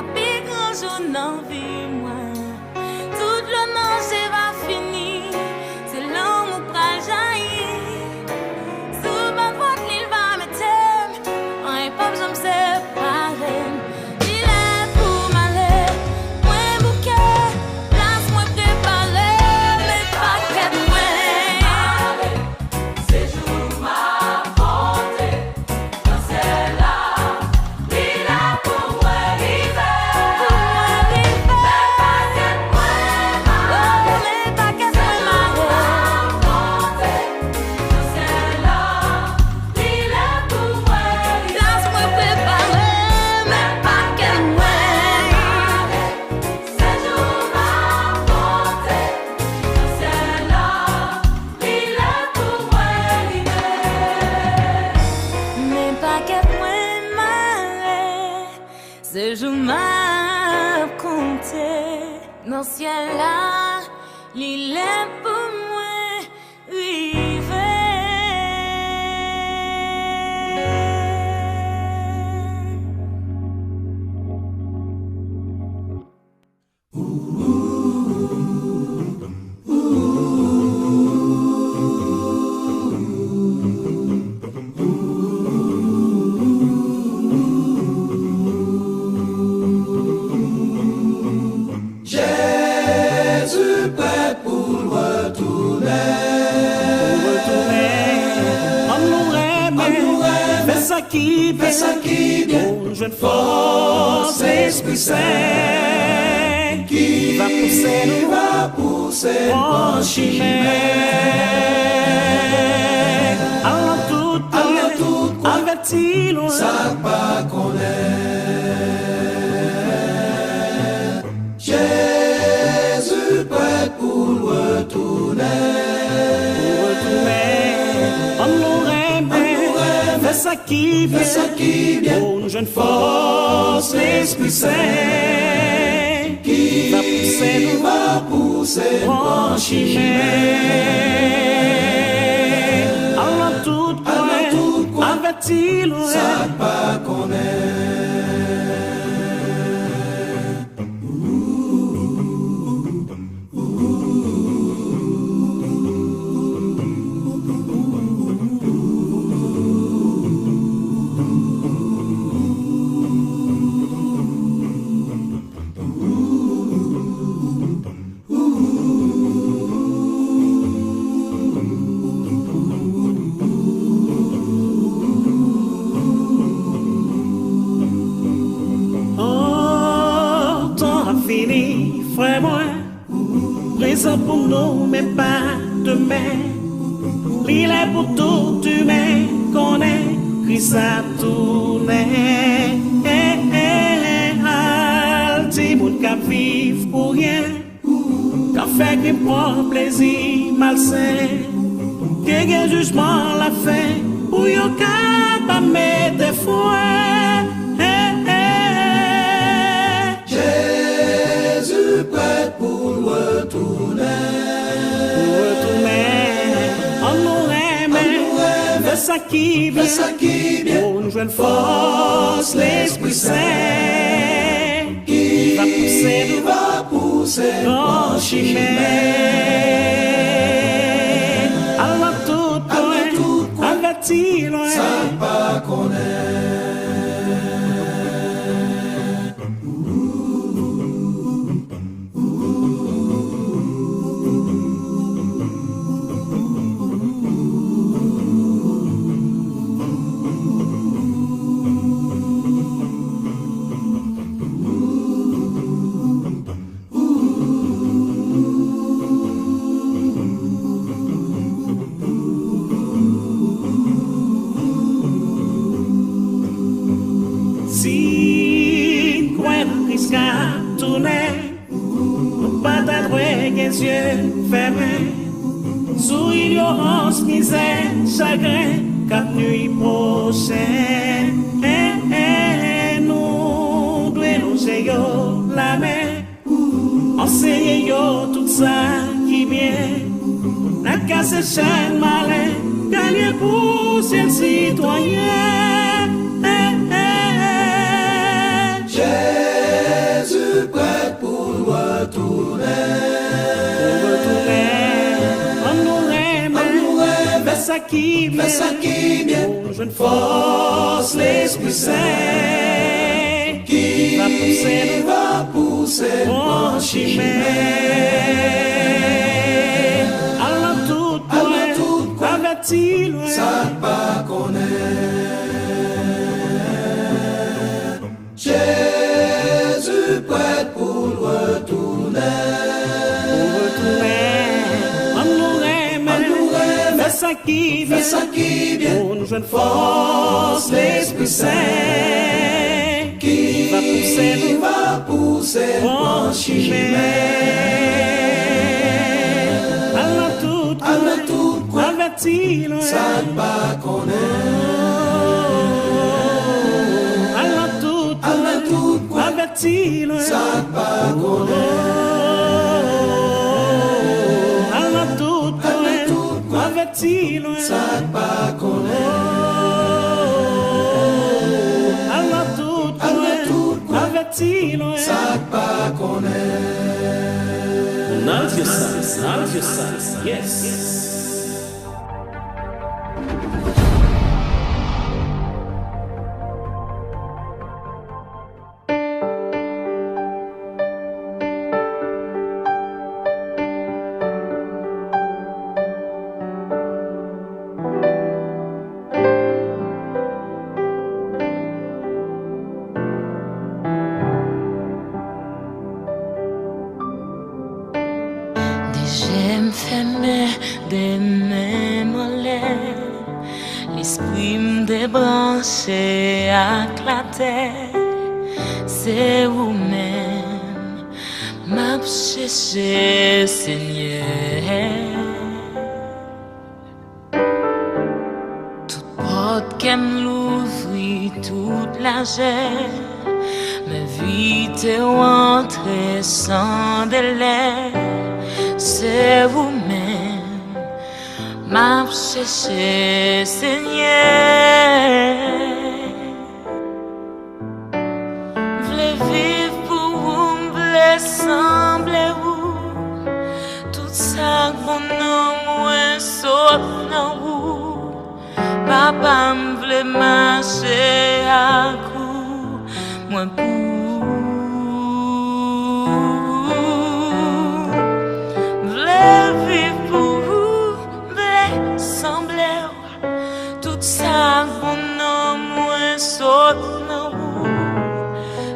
pas plus grand jour dans la vie, moi. Tout le nom, c'est pas fini. C'est l'homme qui va jaillir. Sous ma voix, il va me t'aimer. On n'est pas besoin de me séparer. Il est pour m'aller. Moi, bouquet, place, moi, préparer. Mais pas qu'être moi. C'est jour ma bonté. Quand c'est là, il est pour moi, il est. Ce jour m'a compté dans ce ciel-là, il est pour moi, Jésus prêt pour retourner. Fais ça qui bien, pour jeune force, l'Esprit Saint, Qui va pousser nous, va pousser en chemin. Alors tout, avertis loin, ça pas connaît. Jésus prêt pour retourner. on l'aurait bien, fais ça qui bien, pour jeune force, l'Esprit Saint, Qui va pousser en chemin. Alors tout, avertis loin, ça pas connaît. Fini, frère moi, présent pour nous, mais pas demain. Il est pour tout humain, qu'on est, Christ a tourné. Alti, moun ka vive pour rien, ka fait qui prend plaisir malsain, que gen jugement la fin, pour yon ka pa mettre foi. Jésus prêt pour retourner. On nous aime, fais ça qui bien, pour nous joindre force, l'Esprit Saint, Qui va pousser en chemin. Alors tout, avertis loin, ça pas connaît. Si coin risque à tourner, pas d'adroit les yeux fermés, sous ignorance, misère, chagrin, 4 nuits prochaines. Nous devons nous la main, enseigner yo tout ça qui vient, la casse chaîne malin, gagner pour ces citoyens. prête pour retourner. On nous rêve, fais ça qui vient, je ne force l'Esprit Saint qui va pousser mon chemin. Alors tout point, averti loin, ça pas connaître. Jésus prête pour retourner. On nous rêve, fais ça qui vient, pour nous jeunes force l'Esprit Saint qui va pousser mon chemin. Alors tout point, averti loin, ça pas connaître. Alors tout point, averti loin, ça pas connaître. Alors tout point, averti loin, Ça pas connaître. Alors tout point, averti loin, Ça pas connaître. None of your sons, yes. J'aime fermer des mains mollets, l'esprit me débranché à la terre. C'est vous-même m'a cherché, Seigneur. Toute porte qu'aime l'ouvrir, toute la gêne, mais vite rentrer sans délai. C'est vous-même m'a cherché, Seigneur. V'lez vivre pour vous, v'lez sembler vous. Tout ça bon nom, moi saute dans vous. Papa m'v'lez marcher à coup, moi pour.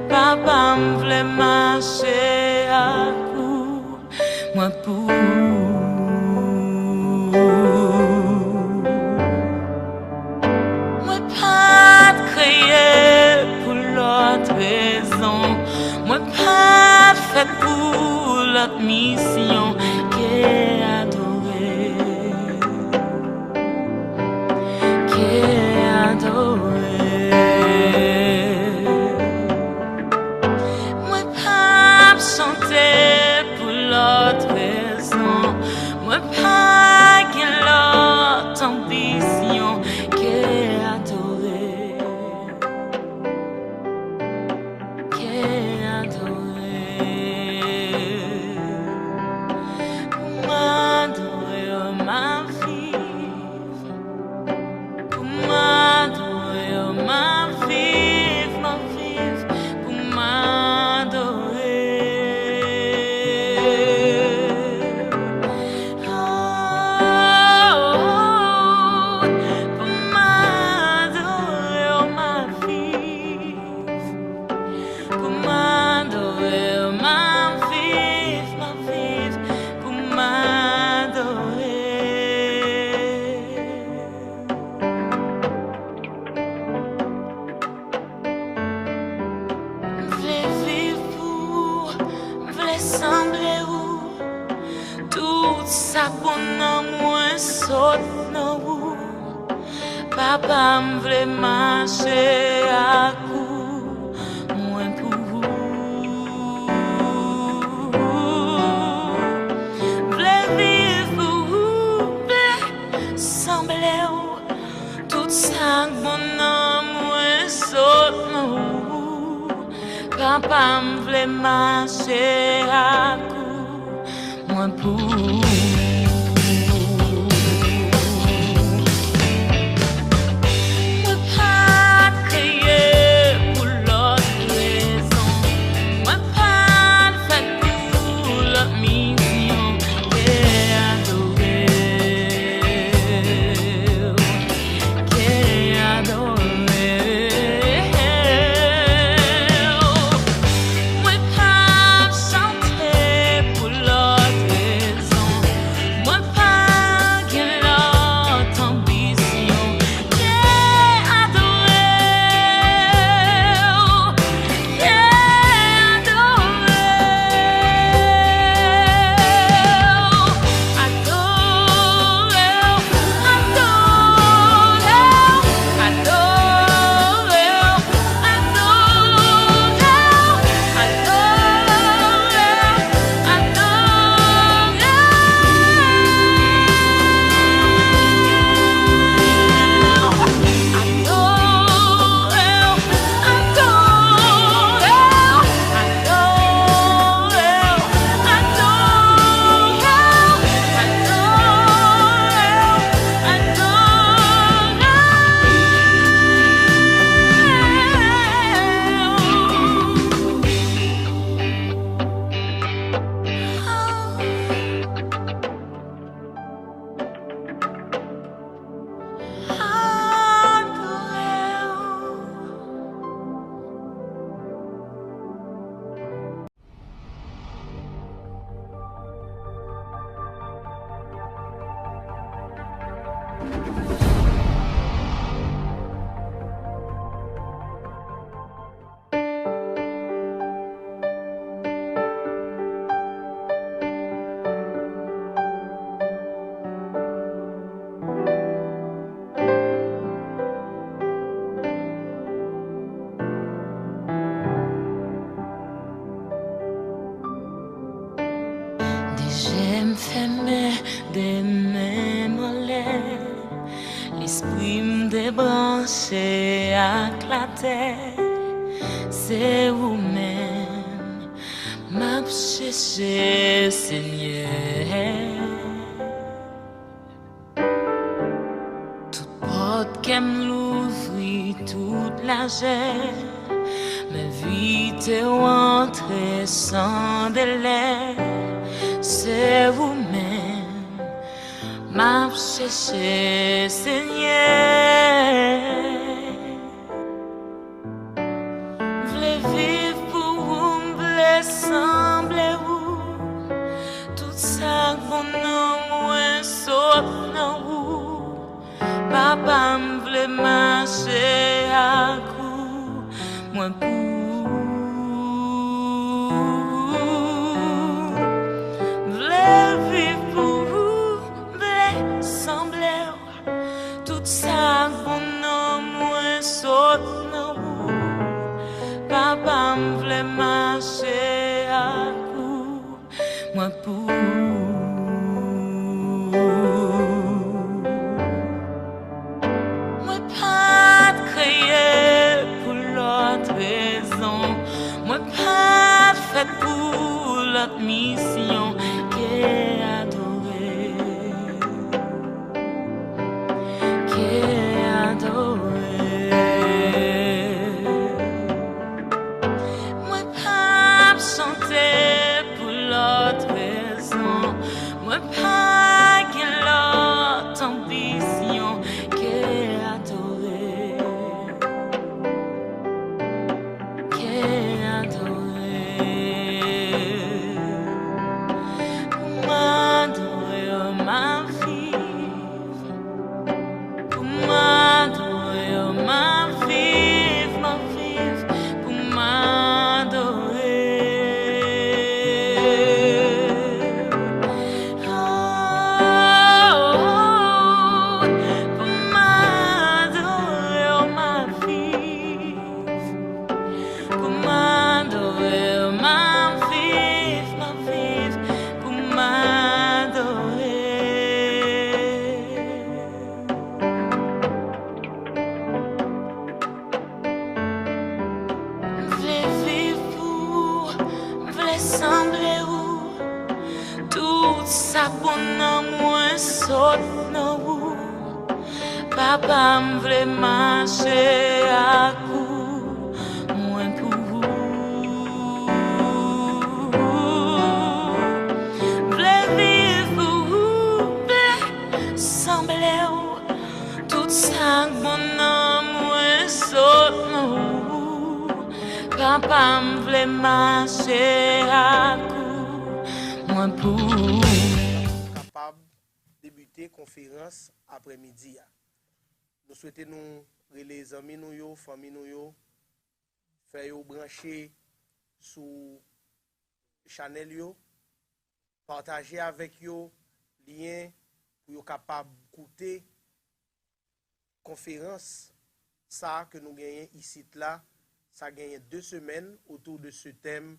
Papa m'vle marcher à coup, moi pour. Moi pas de crier pour l'autre raison, moi pas fait pour l'autre mission qu'est adorer, qu'est adorer. Chanter pour l'autre raison, moi pas qu'une l'autre ambition qu'est adorer, qu'est adorer. Pour m'adorer ma vie, pour m'adorer ma vie, pour m'adorer. Papa m'vle marcher à coup, moins pour vous. Vle vivre pour vous, vle sembler tout ça bon nom moins saute nous. Papa m'vle marcher à coup, moi pour. J'aime fermer des mains mollets, l'esprit me débranché à la terre. C'est vous-même m'a cherché, Seigneur. Toute porte qu'aime l'ouvrir, toute la gêne, mais vite rentrer sans délai. C'est vous-même m'a cherché, Seigneur. V'lez vivre pour vous, v'lez sembler vous. Tout ça qu'on a moins sauf dans vous. Papa m'v'lez marcher à coup, moi pour. Papa m'vle marcher à coup, moi pour. Moi pas de crier pour l'autre raison, moi pas fait pour l'autre mission qu'est adorer, qu'est adorer. Pour l'autre raison, moi pas qu'elle a ambition qu'est adorer, qu'est adorer. ressemble ou tout ça bon moi saute dans ou papa m'vle marcher à cou moins pour vle vivre ou vle sembler ou tout ça bon moi saute dans ou papa m'vle marcher à cou moins pour capable de débuter conférence après-midi. Nous souhaitons nous les amis nous yo, famille nous yo, faire yo brancher sur channel yo, partager avec yo lien pour yo capable d'écouter conférence ça que nous gagnons ici là, ça gagne 2 semaines autour de ce thème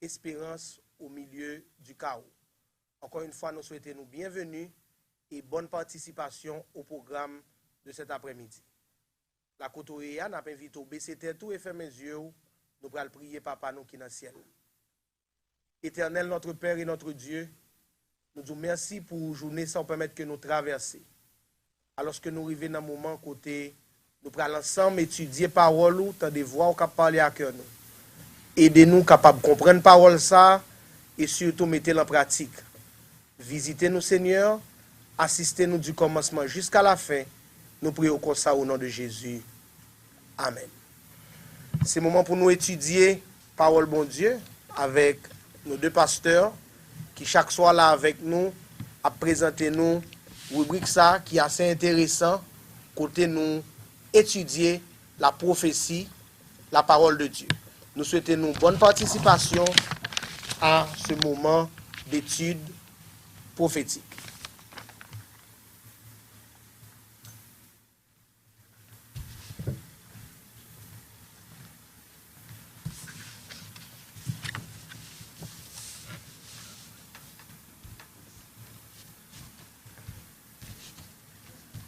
espérance au milieu du chaos. Encore une fois, nous souhaitons nous bienvenue et bonne participation au programme de cet après-midi. La Cotoria n'a pas invité au baisser tête tout et fermer mes yeux. Nous allons prier papa nous qui est dans le ciel. Éternel notre Père et notre Dieu, nous disons merci pour la journée sans permettre que nous traversions. Alors que nous arrivons dans un moment côté, nous allons ensemble étudier parole ou tant de voix ou cap parler à cœur nous. Aidez-nous capables de comprendre parole ça et surtout mettez-la en pratique. Visitez-nous Seigneur, assistez-nous du commencement jusqu'à la fin. Nous prions comme ça au nom de Jésus. Amen. C'est le moment pour nous étudier parole bon Dieu avec nos 2 pasteurs qui chaque soir là avec nous à présenter nous rubrique ça qui est assez intéressant côté nous étudier la prophétie, la parole de Dieu. Nous souhaitons nous bonne participation à ce moment d'étude prophétique.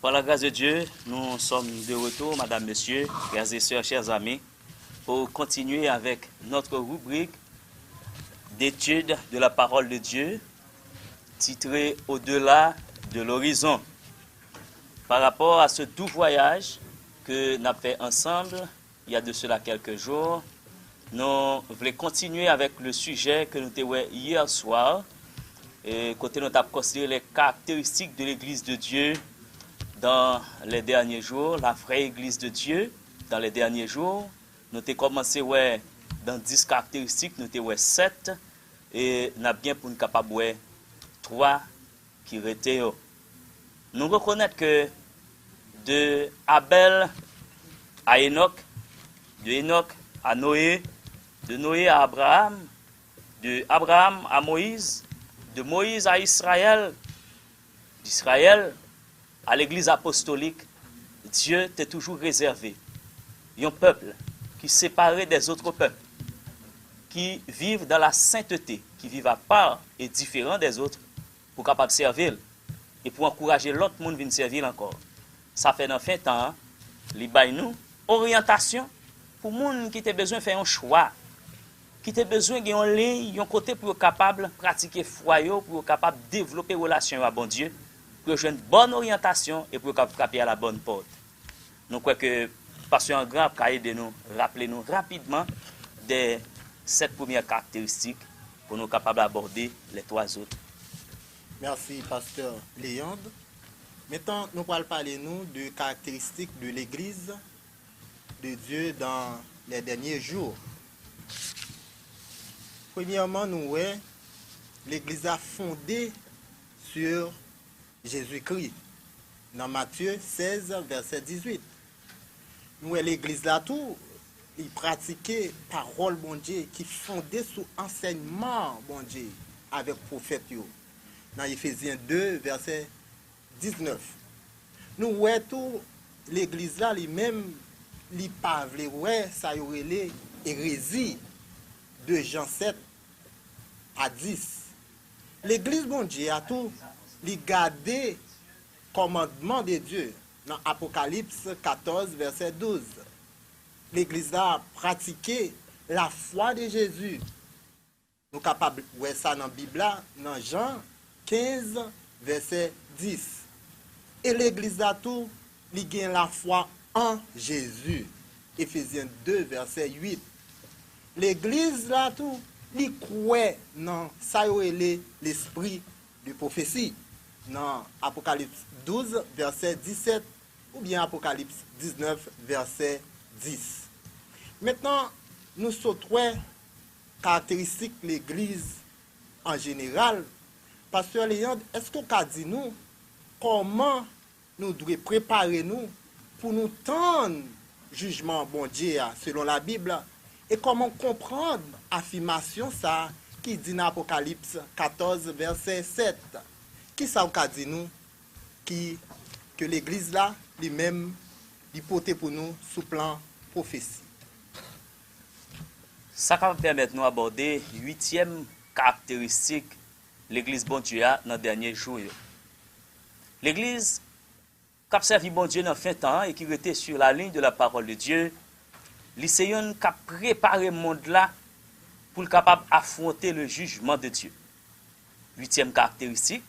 Par la grâce de Dieu, nous sommes de retour, Madame, Monsieur, frères et sœurs, chers amis, pour continuer avec notre rubrique d'étude de la parole de Dieu, titrée « Au-delà de l'horizon ». Par rapport à ce doux voyage que nous avons fait ensemble, il y a de cela quelques jours, nous voulons continuer avec le sujet que nous avons vu hier soir, et côté nous avons considéré les caractéristiques de l'Église de Dieu dans les derniers jours, la vraie Église de Dieu dans les derniers jours. Nous avons commencé dans 10 caractéristiques, nous avons 7, et nous avons bien pour nous capables 3 qui étaient. Nous reconnaissons que de Abel à Enoch, de Enoch à Noé, de Noé à Abraham, de Abraham à Moïse, de Moïse à Israël, d'Israël à l'église apostolique, Dieu t'a toujours réservé un peuple qui est séparé des autres peuples, qui vivent dans la sainteté, qui vivent à part et différent des autres, pour capable servir et pour encourager l'autre monde à venir servir encore. Ça fait dans fin temps, les bail nous orientation pour monde qui a besoin de faire un choix, qui a besoin de une ligne, un côté pour être capable de pratiquer foi, pour être capable de développer une relation avec bon Dieu, pour jouer une bonne orientation et pour capter à la bonne porte. Nous croyons que Pasteur Grand a aidé nous, rappelez-nous rapidement des 7 premières caractéristiques pour nous capables d'aborder les 3 autres. Merci, Pasteur Léandre. Maintenant, nous allons parler nous de caractéristiques de l'Église de Dieu dans les derniers jours. Premièrement, nous voyons l'Église a fondé sur Jésus-Christ. Dans Matthieu 16, verset 18. Nous voyons l'Église là tout, il pratiquait parole bon Dieu qui fondait sur enseignement bon Dieu avec prophète. Dans Éphésiens 2, verset 19. Nous voyons tout l'Église là lui-même, li pas vle ouais ça y aurait les hérésie de Jean 7 à 10. L'église bon Dieu a tout li garder commandement de Dieu dans Apocalypse 14 verset 12. L'église a pratiqué la foi de Jésus Nous sommes capables de voir ça dans la Bible, dans Jean 15, verset 10. Et l'église là tout, il gagne la foi en Jésus. Éphésiens 2, verset 8. L'église là tout, il croit dans ça l'esprit de prophétie. Dans Apocalypse 12, verset 17, ou bien Apocalypse 19, verset 10. Maintenant, nous sautons caractéristiques de l'église en général. Pasteur Léandre, est-ce qu'on peut dire nous comment nous devons préparer nous pour nous tendre jugement bon Dieu selon la Bible et comment comprendre l'affirmation ça qui dit dans Apocalypse 14 verset 7. Qui ça on dit nous que l'église là lui-même l'hypothèse pour nous sous plan prophétie. Ça va permettre nous d'aborder 8e caractéristique l'église bon Dieu dans les derniers jours. L'église qui a servi bon Dieu dans le fin temps et qui était sur la ligne de la parole de Dieu, l'Israël qui a préparé le monde là pour être capable d'affronter le jugement de Dieu. 8e caractéristique,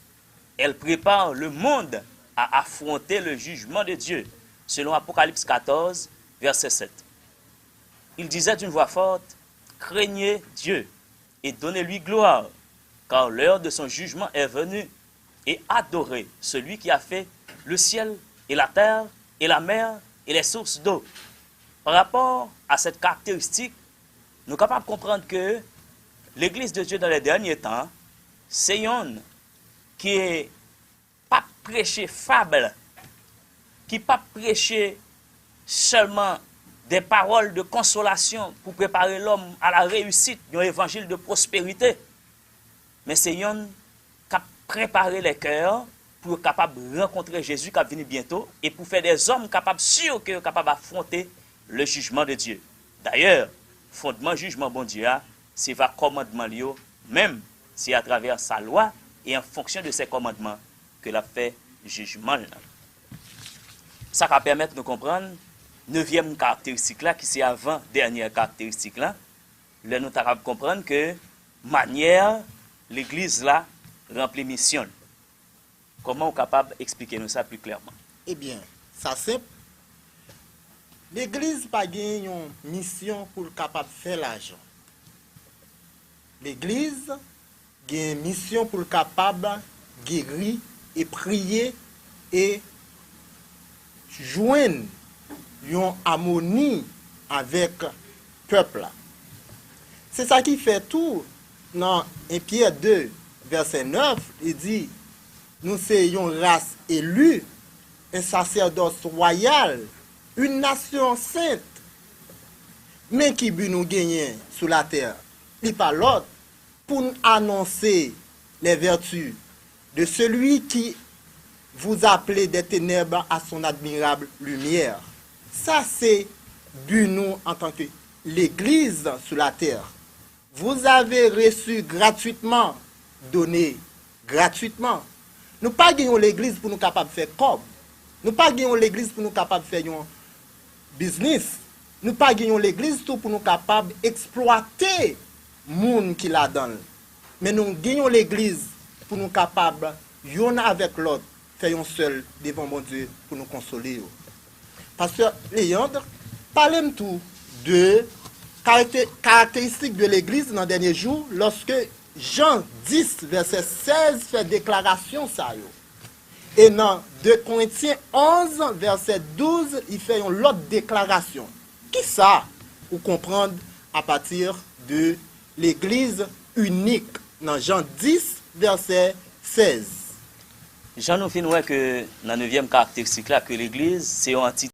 elle prépare le monde à affronter le jugement de Dieu, selon Apocalypse 14, verset 7. Il disait d'une voix forte, « Craignez Dieu et donnez-lui gloire, car l'heure de son jugement est venue, et adorez celui qui a fait le ciel et la terre et la mer et les sources d'eau. » Par rapport à cette caractéristique, nous sommes capables de comprendre que l'Église de Dieu dans les derniers temps, c'est une qui n'est pas prêché fable, qui n'est pas prêché seulement des paroles de consolation pour préparer l'homme à la réussite d'un évangile de prospérité, mais c'est un qui a préparé les cœurs pour être capable de rencontrer Jésus qui va venir bientôt et pour faire des hommes capables, sûrs que capables d'affronter le jugement de Dieu. D'ailleurs, fondement jugement bon Dieu, c'est va commandement lié, même si à travers sa loi et en fonction de ses commandements que l'a fait jugement. Ça va permettre de comprendre 9e caractéristique là, qui c'est avant dernière caractéristique là, là nous avons comprendre que manière l'église là remplit mission. Comment on est capable d'expliquer nous ça plus clairement? Eh bien, ça simple. L'église pas gagne une mission pour être capable de faire l'argent. L'église a une mission pour être capable de guérir et prier et joindre une harmonie avec le peuple. C'est ça qui fait tout. Dans 1 Pierre 2, verset 9, il dit, nous sommes une race élue, un sacerdoce royal, une nation sainte, mais qui veut nous gagner sur la terre. Il pas l'autre pour nous annoncer les vertus de celui qui vous appelez des ténèbres à son admirable lumière. Ça, c'est but nous en tant que l'Église sur la terre. Vous avez reçu gratuitement, donné gratuitement. Nous pas gagnons l'Église pour nous capables de faire comme. Nous pas gagnons l'Église pour nous capables de faire un business. Nous pas gagnons l'Église tout pour nous capables d'exploiter le monde qui la donne. Mais nous gagnons l'Église pour nous capables, y'en avec l'autre, faire un seul devant mon Dieu pour nous consoler. Pasteur Léandre, parlez-moi tout de caractéristiques de l'Église dans les derniers jours lorsque Jean 10, verset 16 fait déclaration ça. Et dans 2 Corinthiens 11, verset 12, il fait une autre déclaration. Qui ça, vous comprendre à partir de l'Église unique dans Jean 10, verset 16. Jean nous fait voir que dans la 9e caractéristique là, que l'Église, c'est une entité.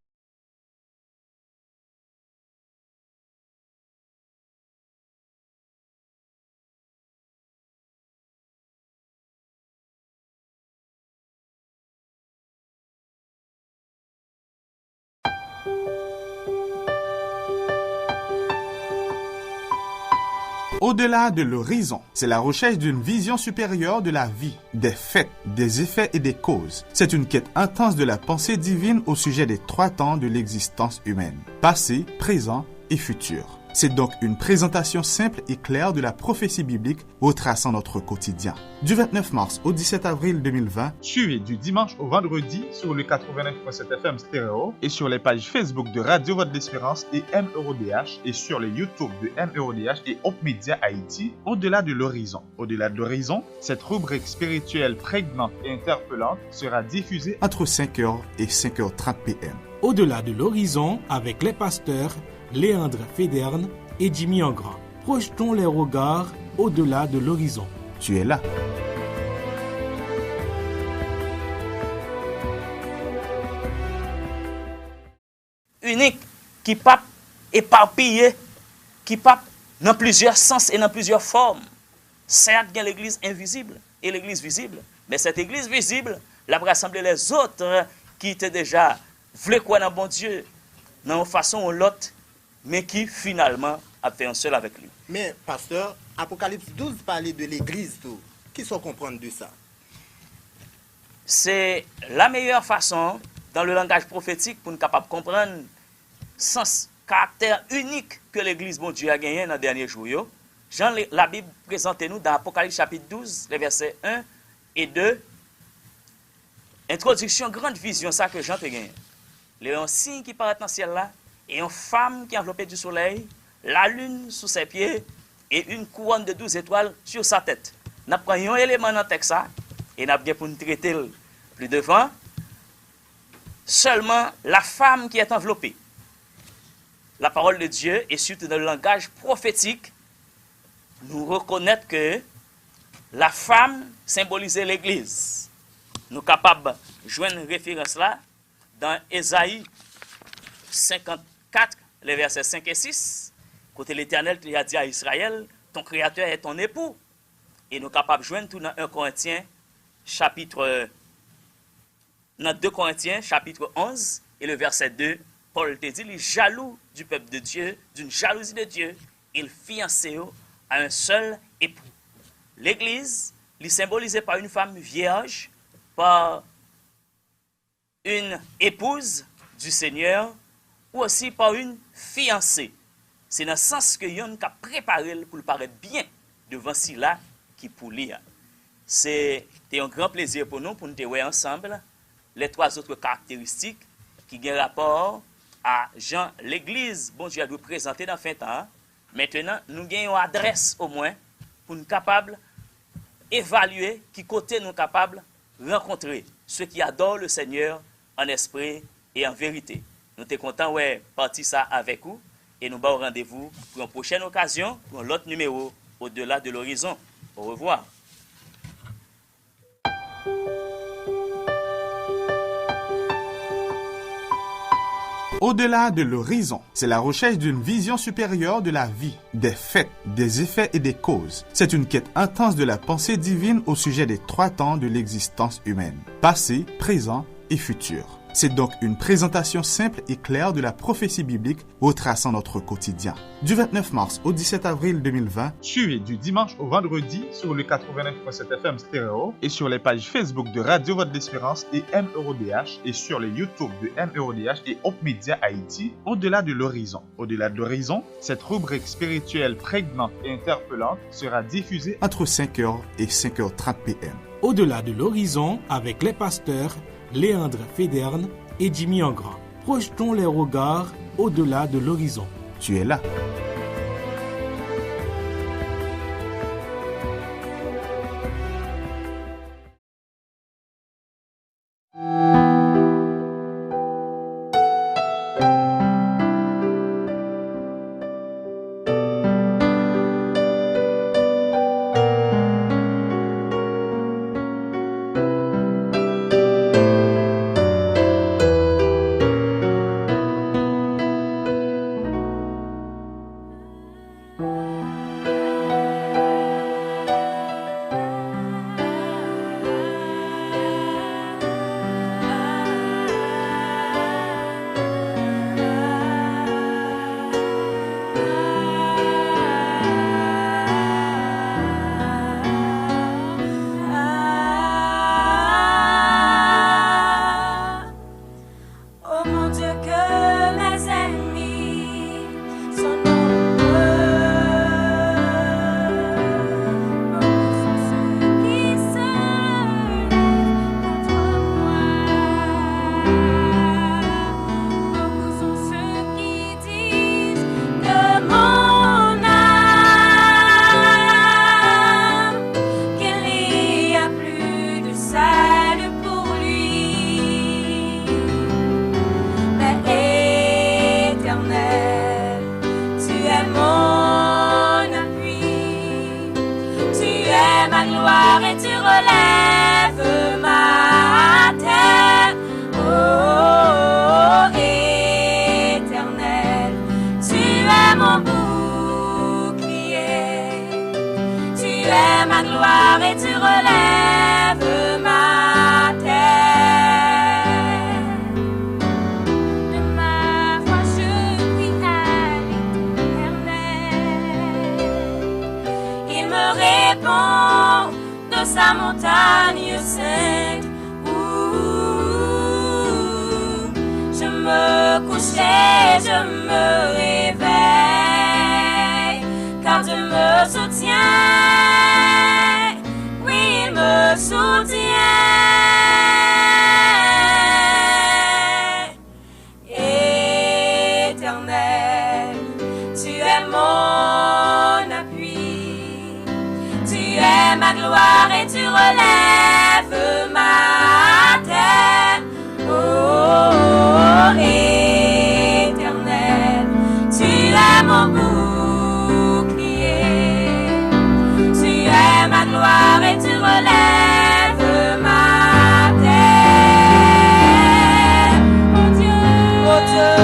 Au-delà de l'horizon, c'est la recherche d'une vision supérieure de la vie, des faits, des effets et des causes. C'est une quête intense de la pensée divine au sujet des 3 temps de l'existence humaine, passé, présent et futur. C'est donc une présentation simple et claire de la prophétie biblique retraçant notre quotidien. Du 29 mars au 17 avril 2020, suivez du dimanche au vendredi sur le 89.7 FM stéréo et sur les pages Facebook de Radio Voix de l'Espérance et MERODH et sur les YouTube de MERODH et Hope Media Haïti, Au-delà de l'horizon. Au-delà de l'horizon, cette rubrique spirituelle prégnante et interpellante sera diffusée entre 5h et 5h30 p.m. Au-delà de l'horizon avec les pasteurs Léandre Féderne et Jimmy Engrand. Projetons les regards au-delà de l'horizon. Tu es là. Unique, qui pas éparpillé, qui pas dans plusieurs sens et dans plusieurs formes. Certes, il y a l'église invisible et l'église visible, mais cette église visible, la rassembler les autres qui étaient déjà voulaient croire dans bon Dieu, dans une façon ou l'autre, mais qui finalement a fait un seul avec lui. Mais, pasteur, Apocalypse 12 parlait de l'église, tout. Qui sont comprendre de ça? C'est la meilleure façon, dans le langage prophétique, pour nous capable de comprendre le sens, caractère unique que l'église, bon Dieu, a gagné dans les derniers jours. Jean, la Bible présente nous dans Apocalypse chapitre 12, les versets 1 et 2. Introduction, grande vision, ça que Jean a gagné. Il y a un signe qui paraît dans le ciel là, et une femme qui est enveloppée du soleil, la lune sous ses pieds, et une couronne de 12 étoiles sur sa tête. Nous prenons un élément dans le texte, et nous avons pour nous traiter plus devant. Seulement la femme qui est enveloppée. La parole de Dieu, et surtout dans le langage prophétique, nous reconnaître que la femme symbolisait l'Église. Nous sommes capables de joindre une référence là dans Ésaïe 54, les versets 5 et 6, côté l'Éternel qui a dit à Israël, ton Créateur est ton époux. Et nous sommes capables de joindre tout dans 1 Corinthiens, dans 2 Corinthiens, chapitre 11, et le verset 2, Paul te dit, il est jaloux du peuple de Dieu, d'une jalousie de Dieu, il fiancé à un seul époux. L'Église, est symbolisée par une femme vierge, par une épouse du Seigneur, ou aussi par une fiancée. C'est dans le sens que yon a préparé pour le paraître bien devant cela qui pour lire. C'est un grand plaisir pour nous nous voir ensemble les trois autres caractéristiques qui ont rapport à Jean l'Église. Bon Dieu a dû présenter dans fin temps. Maintenant, nous avons une adresse au moins pour nous capables d'évaluer qui côté nous capables de rencontrer ceux qui adorent le Seigneur en esprit et en vérité. Nous sommes contents de partir ça avec vous et nous avons rendez-vous pour une prochaine occasion, pour l'autre numéro au-delà de l'horizon. Au revoir. Au-delà de l'horizon, c'est la recherche d'une vision supérieure de la vie, des faits, des effets et des causes. C'est une quête intense de la pensée divine au sujet des 3 temps de l'existence humaine, passé, présent et futur. C'est donc une présentation simple et claire de la prophétie biblique retraçant notre quotidien. Du 29 mars au 17 avril 2020, suivez du dimanche au vendredi sur le 89.7 FM stéréo et sur les pages Facebook de Radio Voix de l'Espérance et MERODH et sur les YouTube de MERODH et Hope Media Haïti, Au-delà de l'horizon. Au-delà de l'horizon, cette rubrique spirituelle prégnante et interpellante sera diffusée entre 5h et 5h30 p.m. Au-delà de l'horizon avec les pasteurs Léandre Féderne et Jimmy Engrand. Projetons les regards au-delà de l'horizon. Tu es là. ma gloire et tu relèves ma terre. Oh, Éternel, tu es mon bouclier. Tu es ma gloire et tu relèves ma terre. De ma voix je crie à l'Éternel. Il me répond de sa montagne sainte. Je me couche et je me réveille, car Dieu me soutient. Oui, il me soutient. Éternel, tu es mon appui. Tu es ma gloire et tu relèves ma terre. Oh, Éternel, tu es mon bouclier. Tu es ma gloire et tu relèves ma terre. Oh Dieu,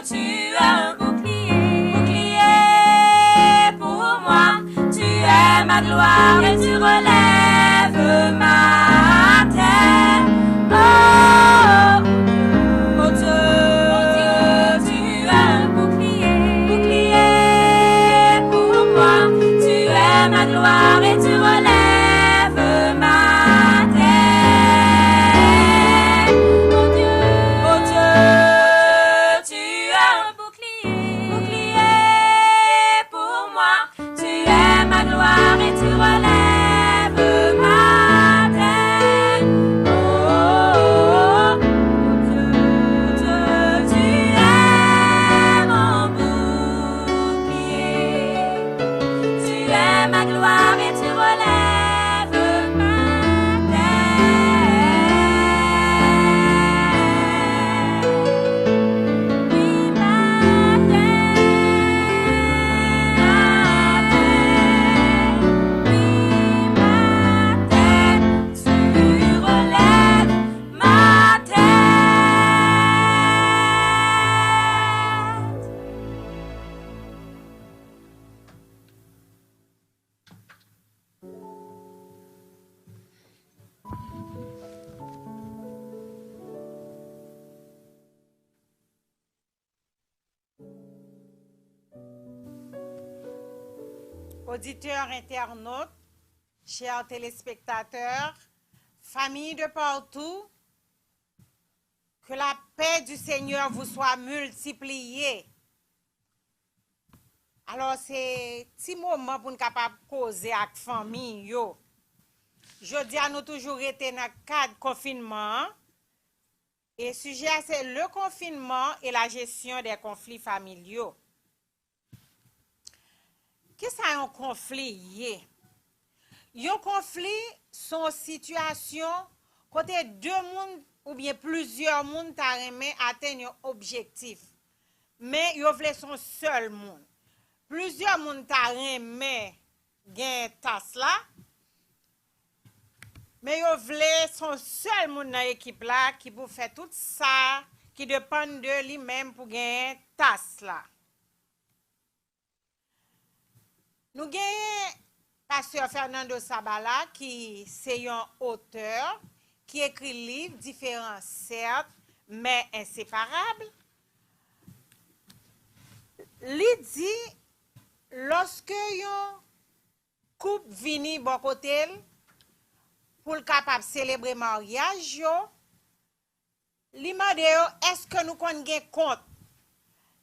tu es un bouclier pour moi. Tu es ma gloire et tu relèves ma terre. Oh Dieu, tu es un bouclier pour moi. Tu es ma gloire et tu relèves ma terre. Oh Dieu, tu es un bouclier pour moi. Tu es ma gloire et tu relèves ma terre. Oh Dieu, tu es mon bouclier. Tu es ma gloire et tu relèves ma terre. Oui, ma terre, tu relèves ma tête. Auditeurs, internautes, chers téléspectateurs, familles de partout, que la paix du Seigneur vous soit multipliée. Alors, c'est petit moment pour nous capable de causer avec famille. Yo. Je dis à nous toujours été dans le cadre confinement. Et le sujet, c'est le confinement et la gestion des conflits familiaux. Qu'est-ce que c'est un conflit? Un conflit, son situation, côté deux mondes ou bien plusieurs mondes t'a remis atteindre un objectif. Mais yo vle son seul monde. Plusieurs mondes t'a remis gain tasse là. Mais yo vle son seul monde dans l'équipe là qui pour faire tout ça qui dépend de lui-même pour gagner tasse là. Nous gagnons Pasteur Fernando Sabala qui c'est un auteur qui écrit livres différents certes mais inséparables. Il dit lorsque un couple vini bon côté pour le capable célébrer mariage yo, li mande yo est-ce que nous kon gen compte.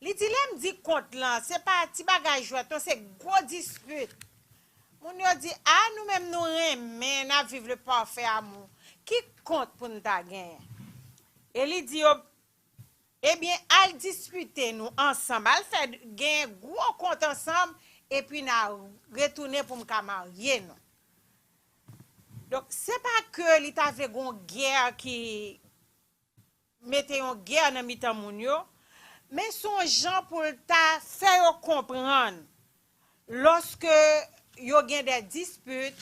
Li dit l'aime dit compte là, c'est pas petit bagage jouet, c'est gros dispute. Moun yo dit ah nous même nous remen na vivre le parfait amour. Qui compte pour nous ta gen? Et li dit yo eh bien al disputer nous ensemble, al fait gen gros compte ensemble et puis na retourner pour me marier nous. Donc c'est pas que li ta fait gon guerre qui mettait en guerre dans mitan moun yo, mais son gens pour ta faire comprendre lorsque yo gen des disputes,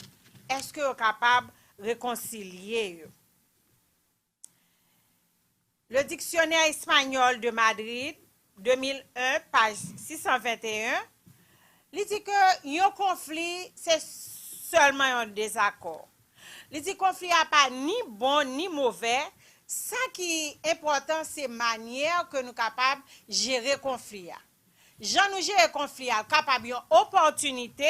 est-ce que yo capable réconcilier yo? Le dictionnaire espagnol de Madrid, 2001, page 621, il dit que un conflit, c'est seulement un désaccord. Il dit que le conflit n'est pas ni bon ni mauvais. Ça qui est important, c'est la manière que nous sommes capables de gérer le conflit. Jean nous gérer le conflit, capable d'une opportunité,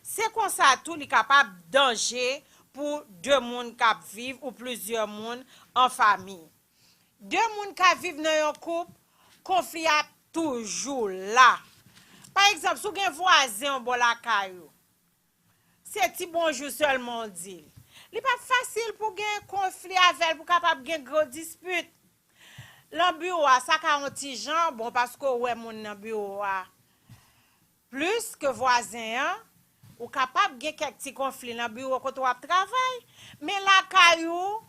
c'est comme ça tout est capable de danger pour deux personnes qui vivent ou plusieurs personnes en famille. Deux personnes qui vivent dans un couple, le conflit est toujours là. Par exemple, si vous avez un voisin en la caillou, c'est petit bonjour seulement dit. Il n'est pas facile pour gagner un conflit avec, pour capable gagner gros dispute. Dans le bureau, ça a un petit gens, bon, parce que ouais, mon dans le bureau, plus que voisin, ou capable de gagner quelques petits conflits dans le bureau quand on travaille. Mais la caillou,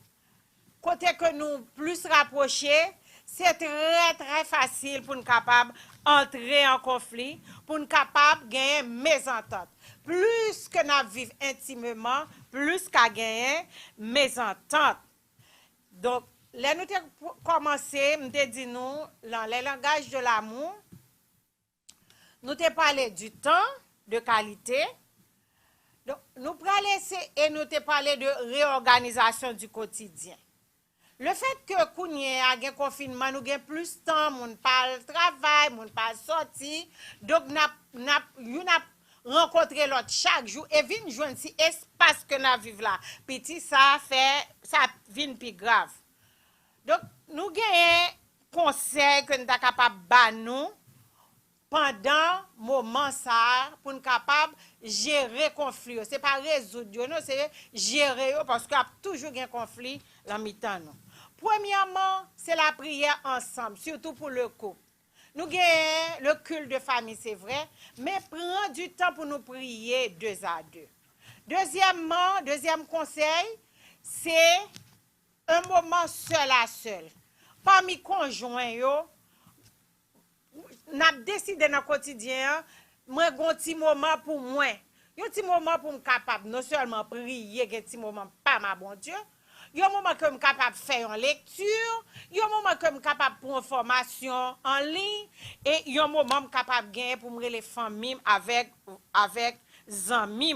côté que nous plus rapprochés, c'est très très facile pour nous capables entrer en conflit, pour nous capables de gagner mésentente. Plus que nous vivons intimement, plus qu'à gagner mésentente. Donc, là, nous avons commencé, nous avons dit nous, dans le langage de l'amour, nous avons parlé du temps, de qualité. Donc, nous avons laissé et nous avons parlé de réorganisation du quotidien. Le fait que Kounye a un confinement, nous avons plus de temps, nous pas le travail, nous pas sorti. Donc, nous avons rencontré l'autre chaque jour et vient joindre si espace que nous vivons là. Petit, ça vient plus grave. Donc, nous avons un conseil que nous sommes capables de nous pendant le moment ça pour nous capables de gérer le conflit. Ce n'est pas résoudre, c'est gérer parce qu'il y a toujours un conflit dans le mi-temps. Premièrement, c'est la prière ensemble, surtout pour le couple. Nous avons le culte de famille, c'est vrai, mais prends du temps pour nous prier 2 à 2. Deuxièmement, deuxième conseil, c'est un moment seul à seul. Parmi conjoints, nous avons décidé dans le quotidien, moi, j'ai un petit moment pour moi. Un petit moment pour me capable, non seulement prier, un petit moment, pas ma bon Dieu. Il y a un moment que je suis capable de faire une lecture, il y a un moment que je suis capable de prendre une formation en ligne, et il y a un moment que je suis capable de gagner pour me les familles avec amis.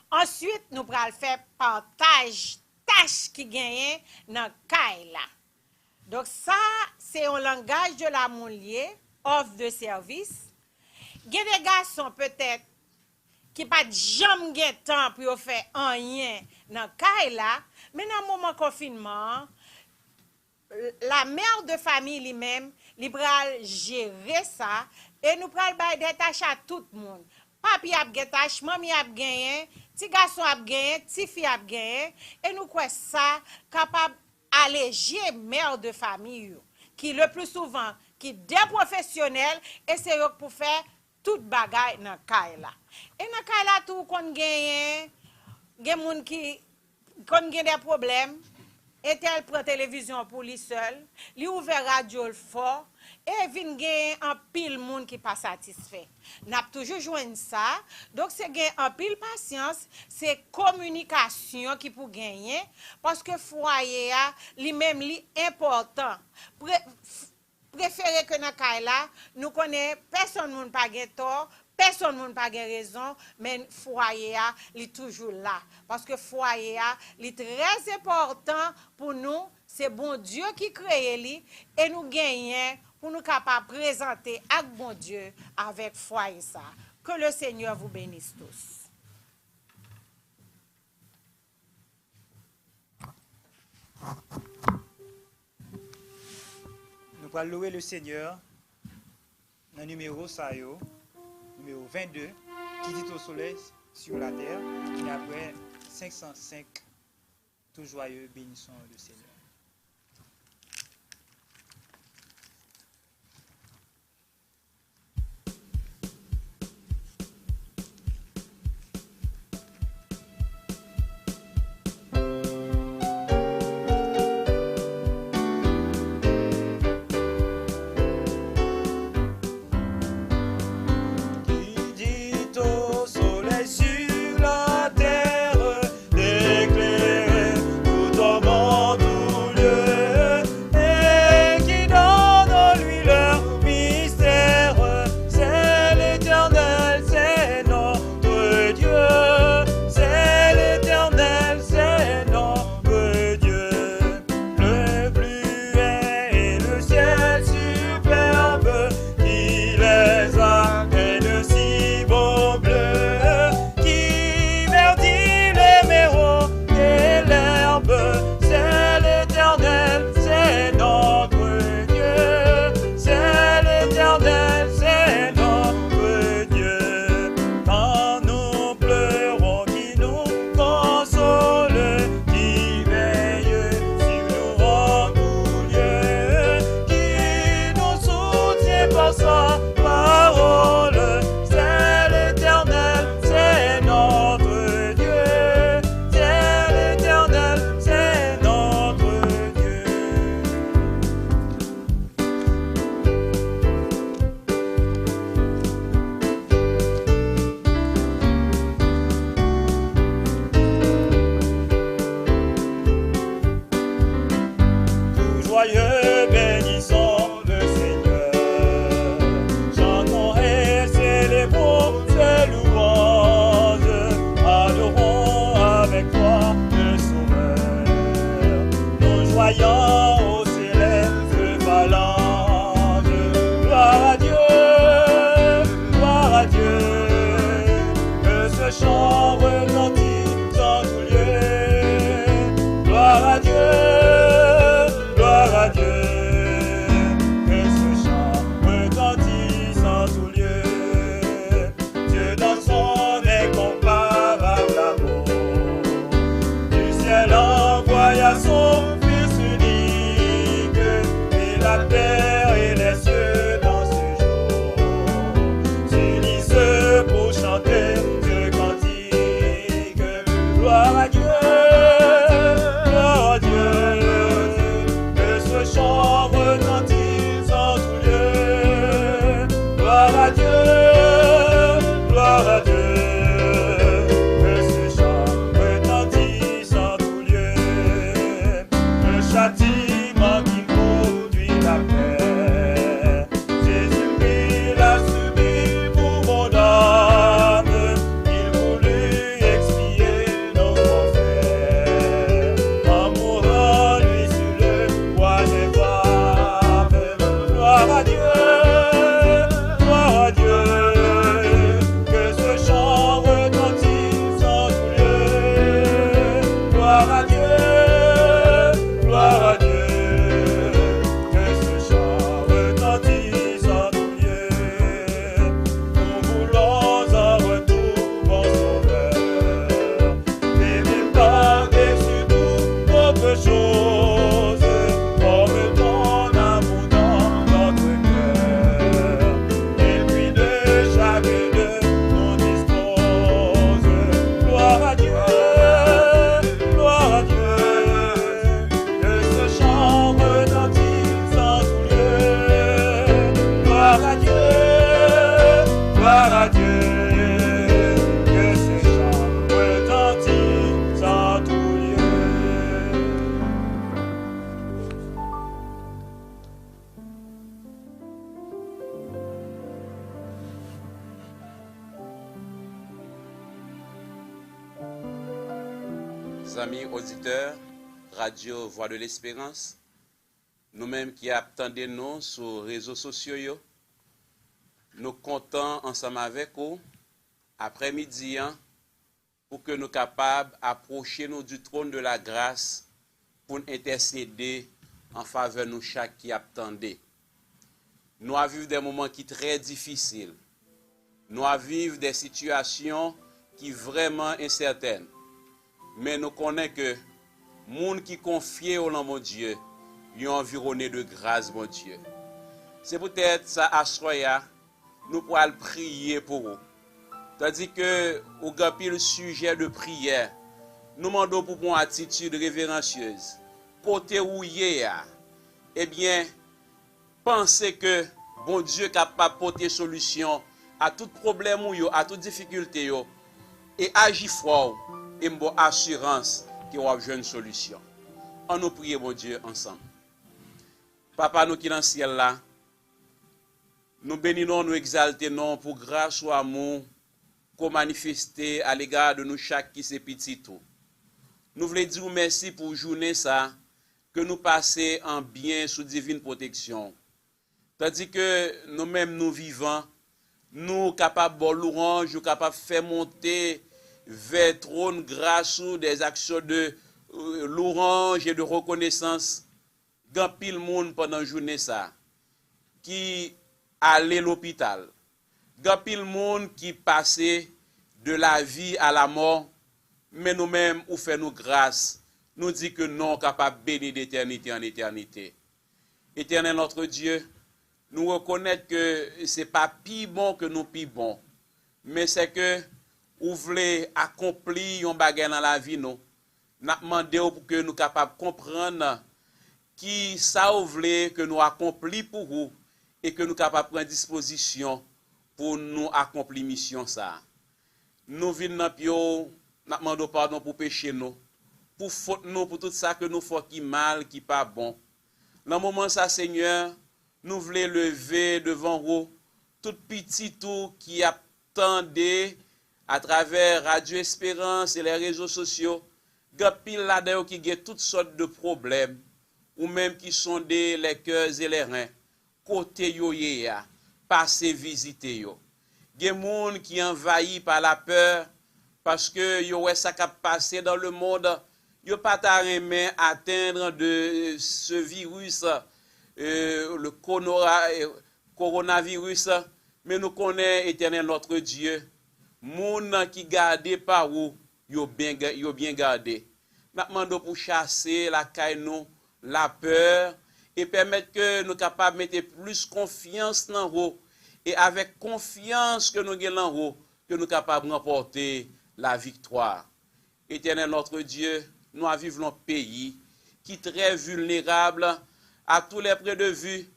Ensuite, nous allons faire partage tâches qui gagnent dans le cas là. Donc ça, c'est un langage de l'amour lié, offre de service. Il y a des garçons peut-être qui n'ont pas jamais de temps pour faire rien dans le cas là, mais dans le moment de confinement, la mère de famille lui-même, il va gérer ça et nous allons des tâches à tout le monde. Papi a des tâches, maman a gagné, petit garçon a gagné, petit fille a gagné, et nous croyons ça capable d'alléger mère de famille qui le plus souvent qui des professionnels et c'est eux pour faire toute bagaille dans cas là. Et dans cas là tout qu'on gagne moun qui qu'on gagne des problèmes et tel prend télévision pour lui seul, lui ouvert radio fort et vinn gagne en pile moun qui pas satisfait. N'a toujours joindre ça. Donc c'est gagne en pile patience, c'est communication qui pour gagner parce que foyer a lui-même li important. Préféré que dans cas là, nous connaît personne moun pas gagne tort, personne moun pas gagne raison, mais foyer a li toujours là parce que foyer a li très important pour nous, c'est bon Dieu qui crée li et nous gagnons pour nous capables de présenter avec bon Dieu avec foyer ça. Que le Seigneur vous bénisse tous. Nous allons louer le Seigneur dans le numéro 22, qui dit au soleil sur la terre, et après 505, tout joyeux, bénissons le Seigneur. Qui dit au soleil ce chant retentisse en tout lieu. Gloire à Dieu, gloire à Dieu. Que ce chant retentisse en tout lieu. Dieu dans son incomparable amour, du ciel envoya son Fils unique, et la terre et les cieux dans ce jour s'unissent pour chanter ce cantique. Gloire à Dieu, gloire à Dieu. Que ce chant retentisse en tout lieu. Gloire à Dieu, gloire à Dieu. Que ce chant retentisse en tout lieu. Le châtiment qui produit la paix, Jésus-Christ l'a subi pour mon âme. Il voulut expier nos forfaits en mourant lui sur le bois des femmes. Gloire à Dieu, gloire à Dieu. Que ce chant retentisse en tout lieu. Gloire à Dieu, gloire à Dieu. Que ce chant retentisse en tout lieu. Nous voulons un retour, bon sauveur, aimé par-dessus toute autre chose, comme ton amour dans notre cœur, et puis de chacun de nous dispose. Gloire à Dieu, gloire à Dieu. Que ce chant retentisse en tout lieu. Gloire à Dieu, gloire à Dieu. Que ce chant retentisse en tout lieu. Amis auditeurs, Radio Voix de l'Espérance, nous-mêmes qui attendons nous sur les réseaux sociaux, nous comptons ensemble avec vous, après-midi, pour que nous soyons capables d'approcher nous du trône de la grâce pour intercéder en faveur de nous chaque qui attendait. Nous avons vécu des moments qui sont très difficiles. Nous avons vécu des situations qui sont vraiment incertaines. Mais nous connaissons que les gens qui confient au nom de Dieu, ils sont environnés de grâce, mon Dieu. C'est peut-être ça, à soya, nous pourrons prier pour vous. Tandis que, au gapi le sujet de prière, nous demandons pour une attitude révérencieuse. Côté où eh bien, pensez que bon Dieu est capable de porter solution à tout problème, à toute difficulté, et agir fort. Et une assurance qu'il y aura une solution. On nous prie, mon Dieu, ensemble. Papa, nous qui dans le ciel là, nous bénissons, nous exaltons pour grâce ou amour qu'on manifeste à l'égard de nous chaque qui c'est petit tout. Nous voulons dire merci pour journée ça, que nous passons en bien sous divine protection. Tandis que nous-mêmes nous vivons, nous capables de louange, nous capables de faire monter vers trône grâce ou des actions de louange et de reconnaissance. Grand pile monde pendant la journée ça qui allait à l'hôpital. Grand pile monde qui passait de la vie à la mort, mais nous-mêmes ou fait nous grâce. Nous dit que non capable bénir d'éternité en éternité. Éternel notre Dieu, nous reconnaissons que c'est pas plus bon que nous plus bon, mais c'est que ou voulez accomplir un bagage dans la vie, nous demandé pour que nous soyons capables de comprendre qui ça ou voulez que nous accomplir pour vous et que nous soyons capables de prendre disposition pour nous accomplir mission ça. Nous venons dans pio, nous demandons pardon pour péché nous, pour faute nous, pour tout ça que nous faisons qui mal, qui pas bon. Dans le moment ça, Seigneur, nous voulons lever devant vous tout petit tout qui attendait à travers Radio Espérance et les réseaux sociaux, gapil là-dedans qui a toutes sortes de problèmes, ou même qui sont les cœurs et les reins, côté yo ya, passer visiter yo. Des gens qui envahis par la peur, parce que yo ouais ça qui a passé dans le monde, yo pas ta remet atteindre de ce virus le coronavirus, mais nous connaissons éternel notre Dieu. Moun qui garde par où yo bien gardé. Nous demandons pour chasser la caille nous, la peur et permettre que nous capables de mettre plus confiance dans vous et avec confiance que nous avons dans vous que nous capables de remporter la victoire. Éternel notre Dieu, nous vivons dans un pays qui est très vulnérable à tous les points de vue.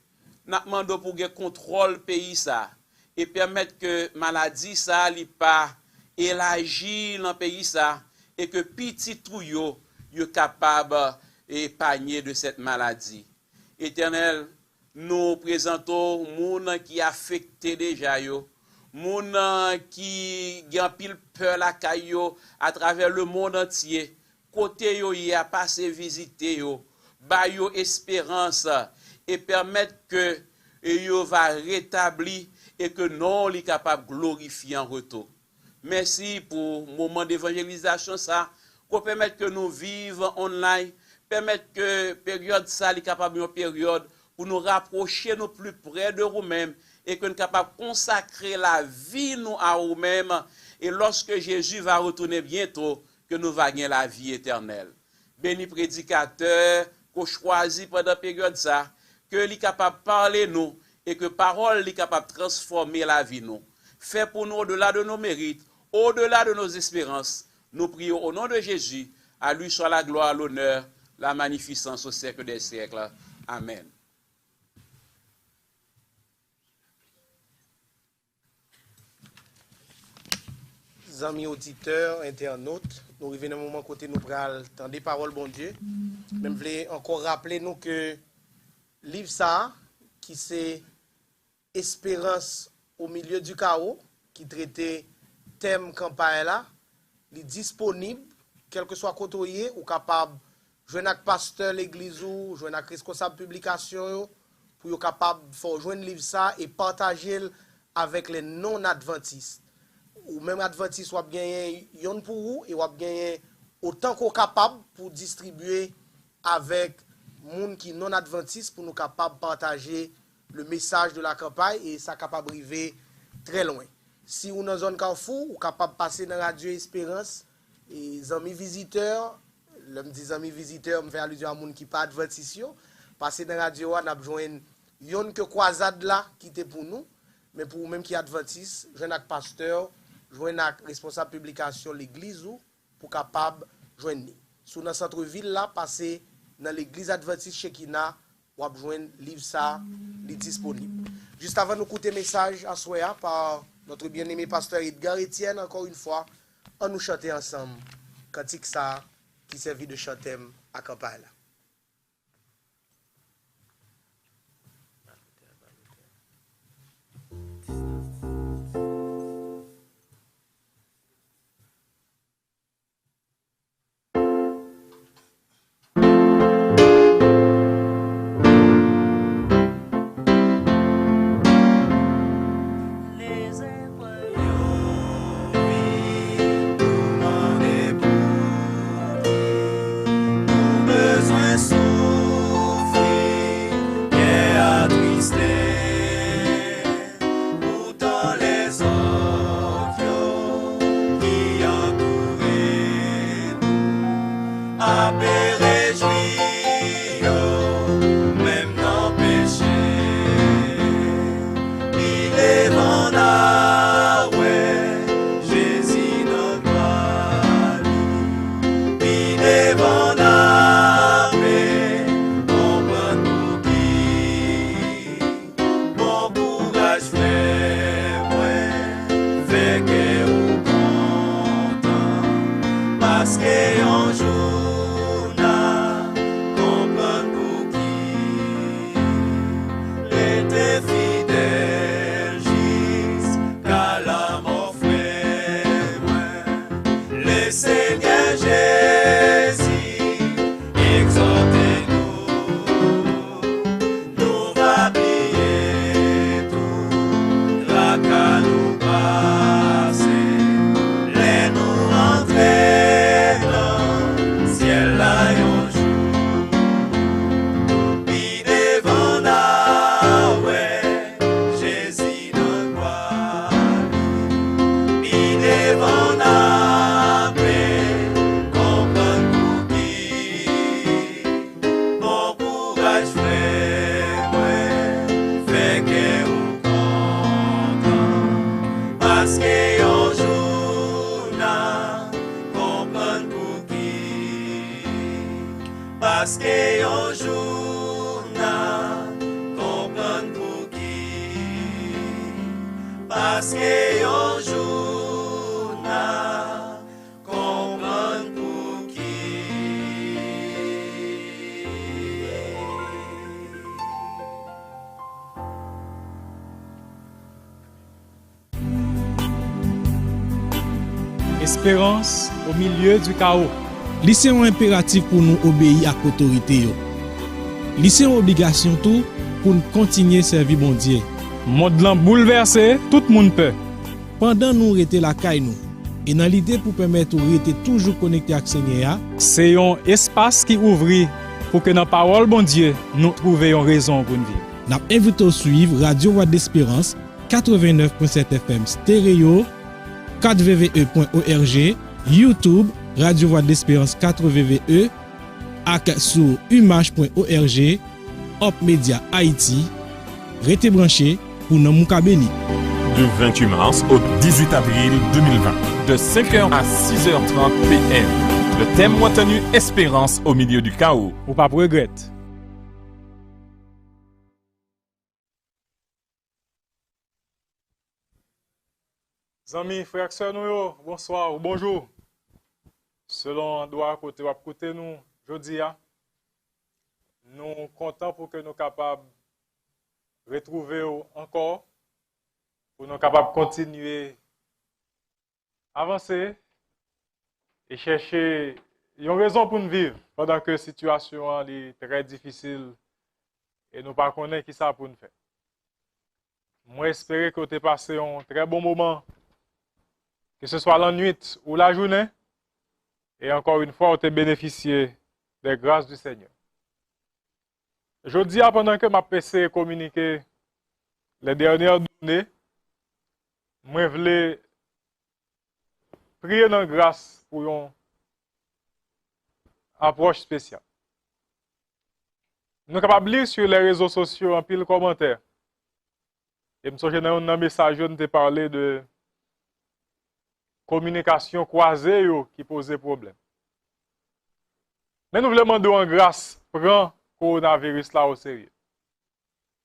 Nous demandons pour que contrôle pays ça et permettre que maladie ça li pas élargir dans pays ça et que petit trouyo yo capable épargner de cette maladie. Éternel, nous présentons moun qui affecté déjà yo, moun qui gen pile peur la caillou à travers le monde entier. Côté yo y a passé visiter yo, ba yo espérance et permettre que yo va rétablir et que non li capable glorifier en retour. Merci pour le moment d'évangélisation ça, qu'on permette que nous vivions online, permettre que période ça li capable une période pour nous rapprocher nous plus près de nous-mêmes et que nous capable consacrer la vie nous à nous-mêmes et lorsque Jésus va retourner bientôt que nous va gagner la vie éternelle. Béni prédicateur qu'on choisit pendant période ça que li capable parler nous et que parole li capable transformer la vie nous. Fait pour nous au-delà de nos mérites, au-delà de nos espérances. Nous prions au nom de Jésus. À lui soit la gloire, l'honneur, la magnificence au siècle des siècles. Amen. Amis auditeurs, internautes, nous revenons à un moment côté nous pral dans des paroles bon Dieu. Même voulais encore rappeler nous que livre ça qui c'est espérance au milieu du chaos qui traitait thème campagne là, il est disponible quel que soit côté ou capable joindre avec pasteur l'église ou joindre avec responsable publication pour être capable de joindre livre ça et partager avec les non adventistes ou même adventistes ou gagner yon pour vous et ou gagner autant qu'on capable pour distribuer avec monde qui non adventistes pour nous capable partager le message de la campagne et ça capable arriver très loin. Si vous dans une zone Carrefour, vous capable passer dans Radio Espérance et amis visiteurs, le me dit amis visiteurs, me fait allusion à monde qui pas adventiste, passer dans radio on a besoin yon que croisade là qui était pour nous, mais pour vous même qui adventiste, joindre avec pasteur, joindre avec responsable publication l'église ou pour capable joindre. Sous dans centre ville là passer dans l'église adventiste Shekina ou a besoin livre ça li disponible. Juste avant de nous écouter message à soya par notre bien-aimé pasteur Edgar Etienne, encore une fois, on nous chanter ensemble cantique ça qui servit de chantème à campagne. Nous parce que un jour n'a comprendre pour qui, parce que un jour n'a comprendre pour qui. Espérance au milieu du chaos. Lycée un impératif pour nous obéir à l'autorité. Lycée une obligation tout pour nous continuer à servir bon Dieu. Monde lan bouleversé, tout le monde peut. Pendant nous rester la caille nous, et dans l'idée pour permettre de rester toujours connecté avec Seigneur, c'est un espace qui ouvre pour que dans la parole bon Dieu, nous trouvions raison pour nous vivre. Nous invitons à suivre Radio Voix d'Espérance 89.7 FM stéréo, 4vve.org, YouTube, Radio Voix d'Espérance 4vve, et sur umage.org, Hop Media Haïti. Restez branchés pour nous mouka béni. Du 28 mars au 18 avril 2020, de 5h à 6h30 PM. Le thème retenu Espérance au milieu du chaos. Ou pas regrette. Amis, frères, sœurs, nous, bonsoir ou bonjour. Selon endroit côté ou côté nous, jeudi, nous sommes contents pour que nous soyons capables de retrouver encore, pour nous capables de continuer à avancer et chercher une raison pour nous vivre pendant que la situation est très difficile et nous ne connaissons pas qui ça pour nous faire. Moi, j'espère que vous avez passé un très bon moment, que ce soit la nuit ou la journée, et encore une fois, vous avez bénéficié des grâces du Seigneur. Je dis, pendant que ma PC communiqué les dernières données, moi, je voulais prier dans la grâce pour une approche spéciale. Nous sommes capables de lire sur les réseaux sociaux en pile commentaires. Et je me souviens dans un message, on a parlé de communication croisée qui posait problème. Mais nous voulons demander en grâce, prends le coronavirus là au sérieux.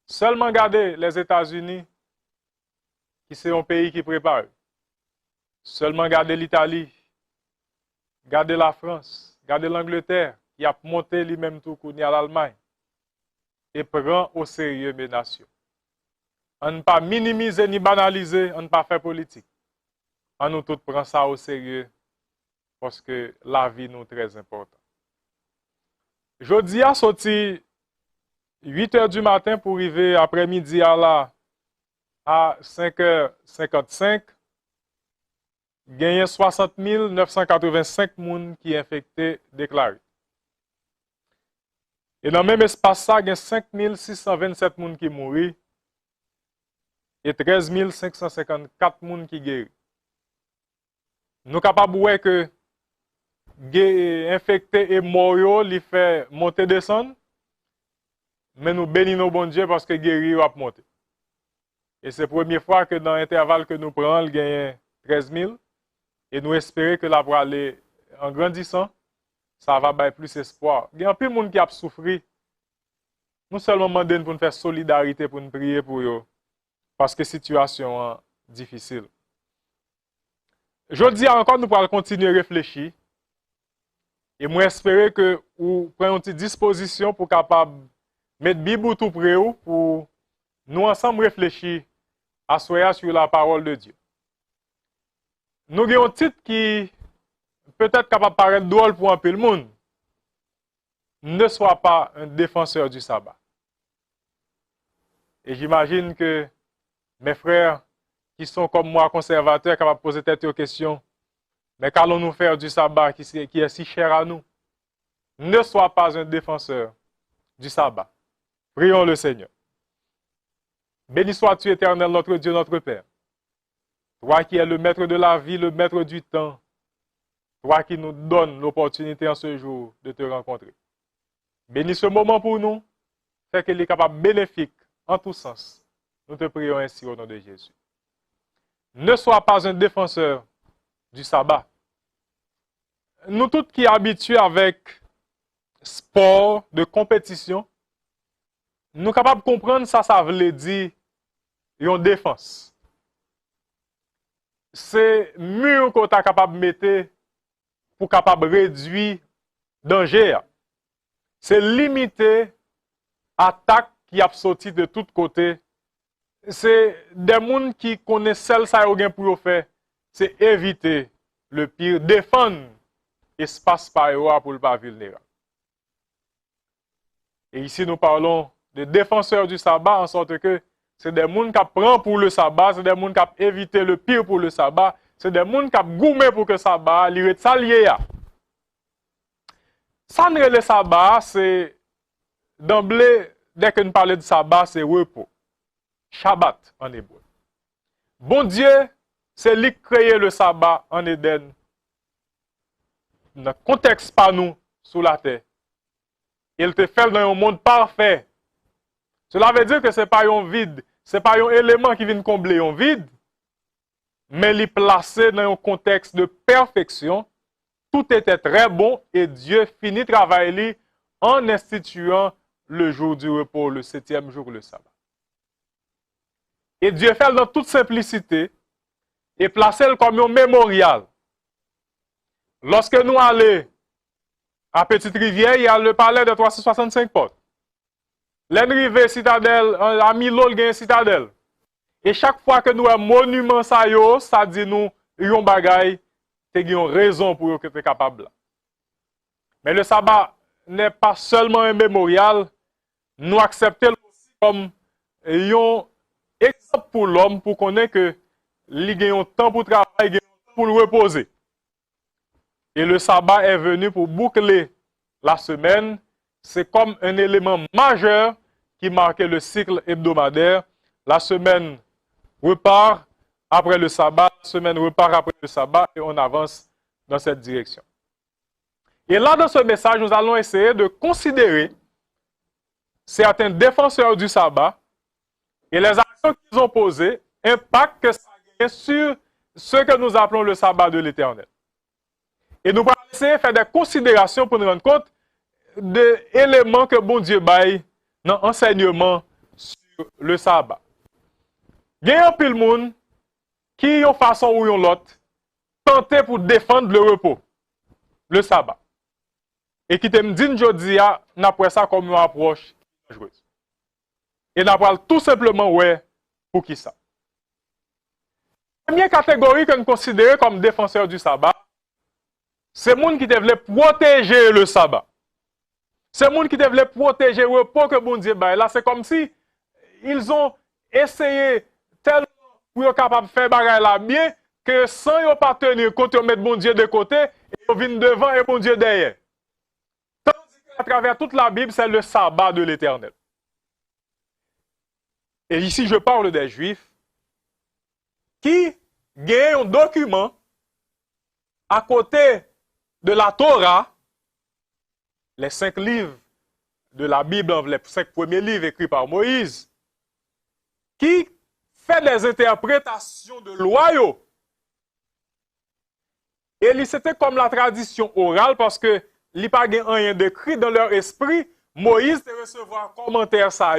Seulement regardez les États-Unis, qui c'est un pays qui prépare. Seulement regardez l'Italie, regardez la France, regardez l'Angleterre, qui a monté lui-même tout à l'Allemagne. Et prend au sérieux mes nations. On ne pas minimiser ni banaliser, on ne pas faire politique. On nous tous prend ça au sérieux parce que la vie nous est très importante. Jeudi a sorti 8h du matin pour arriver après-midi à 5h55. Gagné 60 985 personnes qui sont infectés déclarés. Et dans le même espace, il y a 5 627 personnes qui mourent et 13 554 personnes qui guéris. Nous sommes capables de voir que infectés et morts, ils font monter descendre, mais nous bénissons bon Dieu parce que guéris va monter. Et c'est la première fois que dans l'intervalle que nous prenons, il y a 13 000, et nous espérons que là va aller en grandissant, ça va donner plus espoir. Il y a un peu de monde qui a souffert. Nous seulement demandons pour nous faire solidarité, pour nous prier pour eux, parce que la situation est difficile. Je dis encore, nous pourrons continuer à réfléchir. Et moi, j'espère que vous prenez une petite disposition pour capable mettre Bible tout près pour nous ensemble réfléchir à soi sur la parole de Dieu. Nous avons un titre qui peut-être capable de paraître drôle pour un peu le monde. Ne sois pas un défenseur du sabbat. Et j'imagine que mes frères qui sont comme moi conservateurs, capables de poser tête aux questions, mais qu'allons-nous faire du sabbat qui est si cher à nous? Ne sois pas un défenseur du sabbat. Prions le Seigneur. Béni sois-tu, Éternel, notre Dieu, notre Père. Toi qui es le maître de la vie, le maître du temps. Toi qui nous donnes l'opportunité en ce jour de te rencontrer. Bénis ce moment pour nous. Fais qu'il est capable bénéfique en tous sens. Nous te prions ainsi au nom de Jésus. Ne sois pas un défenseur du sabbat. Nous tous qui habitués avec sport, de compétition, nous sommes capables de comprendre ça veut dire une défense. C'est mur qu'on est capable de mettre pour capable réduire danger. C'est limiter attaque qui a sorti de tous côtés. C'est des gens qui connaissent celle ça pour faire, c'est éviter le pire, défendre l'espace par pour ne pas vulnérable. Et ici nous parlons de défenseurs du sabbat en sorte que c'est des gens qui prennent pour le sabbat, c'est des gens qui évitent le pire pour le sabbat, c'est des gens qui gourmet pour que le sabbat lui soit lié. Ça le sabbat, c'est d'emblée, dès que nous parlons de sabbat, c'est repos. Shabbat en hébreu. Bon Dieu, c'est lui qui a créé le sabbat en Éden. Dans le contexte pas nous, sous la terre. Il te fait dans un monde parfait. Cela veut dire que ce n'est pas un vide, ce n'est pas un élément qui vient combler un vide, mais il est placé dans un contexte de perfection. Tout était très bon et Dieu finit de travailler en instituant le jour du repos, le 7e jour, le sabbat. Et Dieu fait dans toute simplicité et placé comme un mémorial. Lorsque nous allons à Petite Rivière, il y a le palais de 365 portes. L'enrivé citadelle, à Milo, il y a une citadelle. Et chaque fois que nous avons un monument, ça dit nous, il y a un bagay, il y a une raison pour que tu es capable. Mais le sabbat n'est pas seulement un mémorial, nous acceptons comme un exemple pour l'homme, pour connaître que il y a un temps pour travailler, il y a un temps pour le reposer. Et le sabbat est venu pour boucler la semaine. C'est comme un élément majeur qui marquait le cycle hebdomadaire. La semaine repart après le sabbat, la semaine repart après le sabbat, et on avance dans cette direction. Et là, dans ce message, nous allons essayer de considérer certains défenseurs du sabbat et les actions qu'ils ont posées, impact que ça a sur ce que nous appelons le sabbat de l'Éternel. Et nous allons essayer de faire des considérations pour nous rendre compte des éléments que bon Dieu baille dans l'enseignement sur le sabbat. Il y a un pile monde qui, en façon ou en l'autre, tenté pour défendre le repos, le sabbat. Et qui te me dit aujourd'hui, n'a pas ça comme une approche dangereuse. Et n'a pas tout simplement ouais pour qui ça. La première catégorie que nous considérons comme défenseurs du sabbat, c'est les gens qui devaient protéger le sabbat. C'est les gens qui devaient protéger le repos que bon Dieu baille. Là, c'est comme si ils ont essayé tellement pour être capables de faire bagay là bien que sans yon pas tenir compte, yon mettre bon Dieu de côté et yon vient devant et bon Dieu derrière. Tandis qu'à travers toute la Bible, c'est le sabbat de l'Éternel. Et ici, je parle des Juifs qui gagnent un document à côté de la Torah, les 5 livres de la Bible, les 5 premiers livres écrits par Moïse, qui fait des interprétations de loi. Et c'était comme la tradition orale parce que il n'y a pas rien d'écrit dans leur esprit. Moïse te recevoir un commentaire ça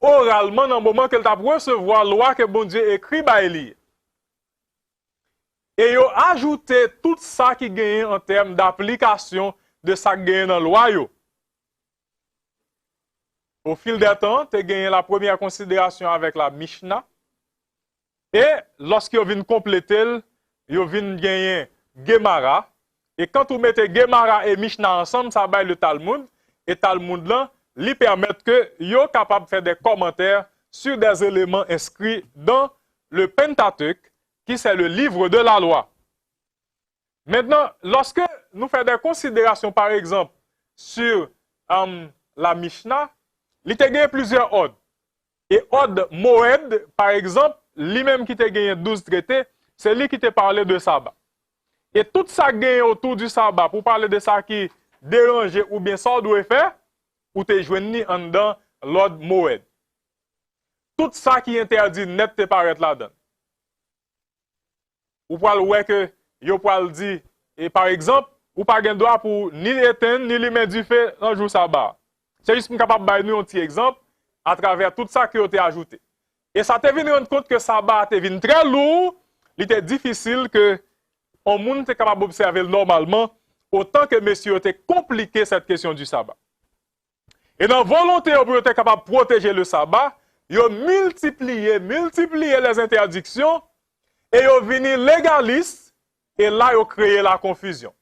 oralement dans le moment qu'elle t'a recevoir la loi que bon Dieu écrit par Élie. Et ils ont ajouté tout ça qui gagne en termes d'application de ça qui gagne dans la loi. Au fil des temps, tu as gagné la première considération avec la Mishnah. Et lorsqu'ils viennent compléter, ils viennent gagner Gemara. Et quand vous mettez Gemara et Mishnah ensemble, ça va le Talmud. Et Talmud là, lui permet que vous soyez capable de faire des commentaires sur des éléments inscrits dans le Pentateuque, qui c'est le livre de la loi. Maintenant, lorsque nous faisons des considérations, par exemple, sur la Mishnah, il y a plusieurs ordres. Et ordre Moed, par exemple, lui-même qui a gagné 12 traités, c'est lui qui t'a parlé de sabbat. Et tout ça gagné autour du sabbat, pour parler de ça qui dérange ou bien ça doit faire, ou t'es joigné en dedans l'ordre Moed. Tout ça qui interdit net te paraître là-dedans. Ou pour le ouais que yo pour le dire, et par exemple, ou pas de droit pour ni l'éteindre, ni lui mettre du feu dans le jour sabbat. C'est juste pour capable de nous un petit exemple à travers tout ça qui a été ajouté. Et ça te venu rendre compte que sabbat te venu très lourd, il était difficile que on monde était capable d'observer normalement, autant que messieurs était compliqué cette question du sabbat. Et dans volonté pour être capable de protéger le sabbat, ils ont multiplié les interdictions et ils ont venu légalistes et là ils ont créé la confusion.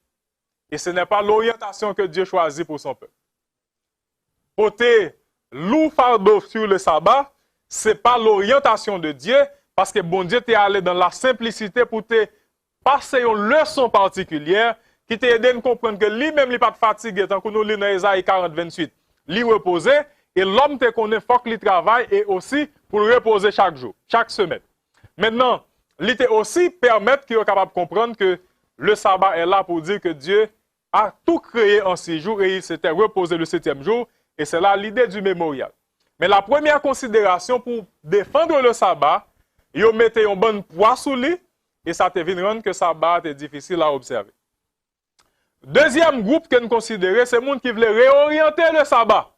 Et ce n'est pas l'orientation que Dieu choisit pour son peuple. Porter lourd fardeau sur le sabbat, ce n'est pas l'orientation de Dieu, parce que bon Dieu t'est allé dans la simplicité pour te passer une leçon particulière qui t'a aidé à comprendre que lui-même n'est pas fatigué, tant que nous lisons dans Isaïe 40, 28, lui reposer, et l'homme te connaît, faut qu'il travaille, et aussi pour reposer chaque jour, chaque semaine. Maintenant, il te aussi permettre qu'il soit capable de comprendre que le sabbat est là pour dire que Dieu a tout créé en 6 jours et il s'était reposé le 7e jour, et c'est là l'idée du mémorial. Mais la première considération pour défendre le sabbat, ils mettaient un bon poids sous lui, et ça te vient rendre que le sabbat est difficile à observer. Deuxième groupe que nous considérons, c'est les gens qui veulent réorienter le sabbat.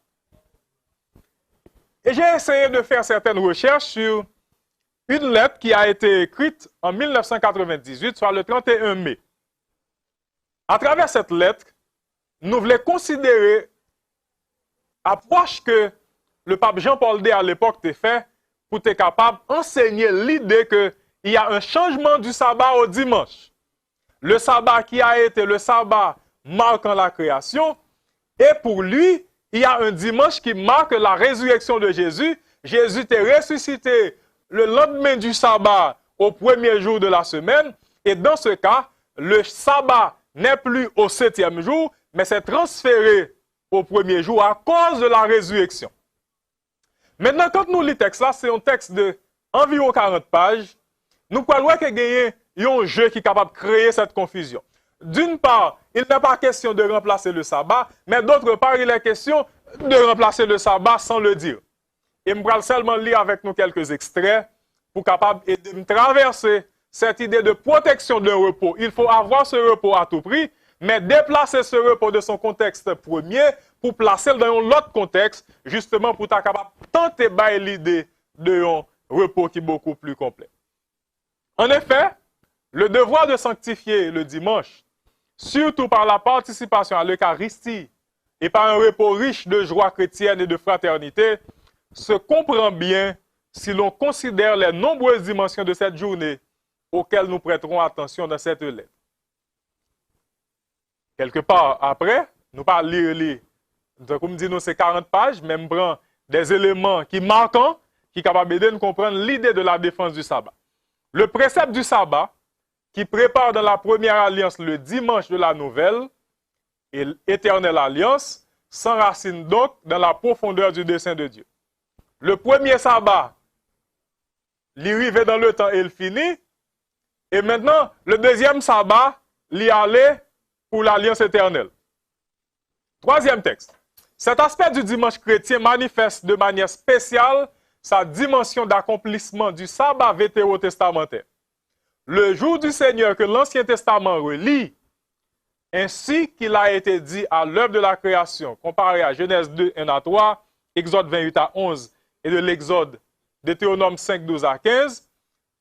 Et j'ai essayé de faire certaines recherches sur une lettre qui a été écrite en 1998, soit le 31 mai. À travers cette lettre, nous voulons considérer l'approche que le pape Jean-Paul II à l'époque a fait pour être capable d'enseigner l'idée qu'il y a un changement du sabbat au dimanche. Le sabbat qui a été le sabbat marquant la création, et pour lui, il y a un dimanche qui marque la résurrection de Jésus. Jésus est ressuscité le lendemain du sabbat au premier jour de la semaine, et dans ce cas, le sabbat n'est plus au 7e jour, mais c'est transféré au premier jour à cause de la résurrection. Maintenant, quand nous lisons le texte là, c'est un texte de environ 40 pages. Nous croyons qu'il y a un jeu qui est capable de créer cette confusion. D'une part, il n'est pas question de remplacer le sabbat, mais d'autre part, il est question de remplacer le sabbat sans le dire. Et je vais seulement lire avec nous quelques extraits pour capable de traverser cette idée de protection d'un repos. Il faut avoir ce repos à tout prix, mais déplacer ce repos de son contexte premier pour placer dans un autre contexte, justement pour être capable de tenter l'idée d'un repos qui est beaucoup plus complet. En effet, le devoir de sanctifier le dimanche, surtout par la participation à l'Eucharistie et par un repos riche de joie chrétienne et de fraternité, se comprend bien si l'on considère les nombreuses dimensions de cette journée auxquelles nous prêterons attention dans cette lettre. Quelque part après, nous pas lire, comme dit nous, c'est 40 pages, mais nous prenons des éléments qui marquent, qui sont capables d'aider nous comprendre l'idée de la défense du sabbat. Le précepte du sabbat, qui prépare dans la première alliance le dimanche de la nouvelle et l'éternelle alliance, s'enracine donc dans la profondeur du dessein de Dieu. Le premier sabbat, il arrive dans le temps et il finit. Et maintenant, le deuxième sabbat, il y allait pour l'alliance éternelle. Troisième texte. Cet aspect du dimanche chrétien manifeste de manière spéciale sa dimension d'accomplissement du sabbat vétérotestamentaire. Le jour du Seigneur que l'Ancien Testament relie, ainsi qu'il a été dit à l'œuvre de la création, comparé à Genèse 2, 1 à 3, Exode 28 à 11 et de l'Exode, Deutéronome 5, 12 à 15,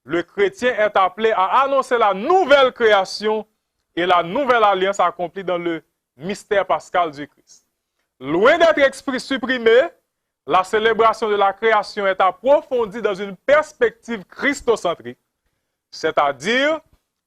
le chrétien est appelé à annoncer la nouvelle création et la nouvelle alliance accomplie dans le mystère pascal du Christ. Loin d'être supprimée, la célébration de la création est approfondie dans une perspective christocentrique, c'est-à-dire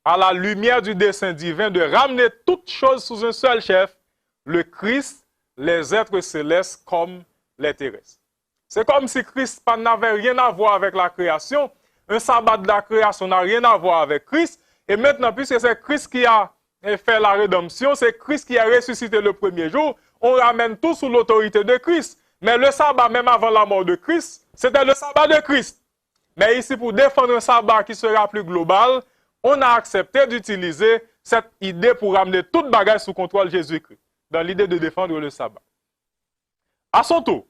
à la lumière du dessein divin de ramener toutes choses sous un seul chef, le Christ, les êtres célestes comme les terrestres. C'est comme si Christ n'avait rien à voir avec la création. Un sabbat de la création n'a rien à voir avec Christ. Et maintenant, puisque c'est Christ qui a fait la rédemption, c'est Christ qui a ressuscité le premier jour, on ramène tout sous l'autorité de Christ. Mais le sabbat, même avant la mort de Christ, c'était le sabbat de Christ. Mais ici, pour défendre un sabbat qui sera plus global, on a accepté d'utiliser cette idée pour ramener toute bagage sous contrôle Jésus-Christ, dans l'idée de défendre le sabbat. À son tour,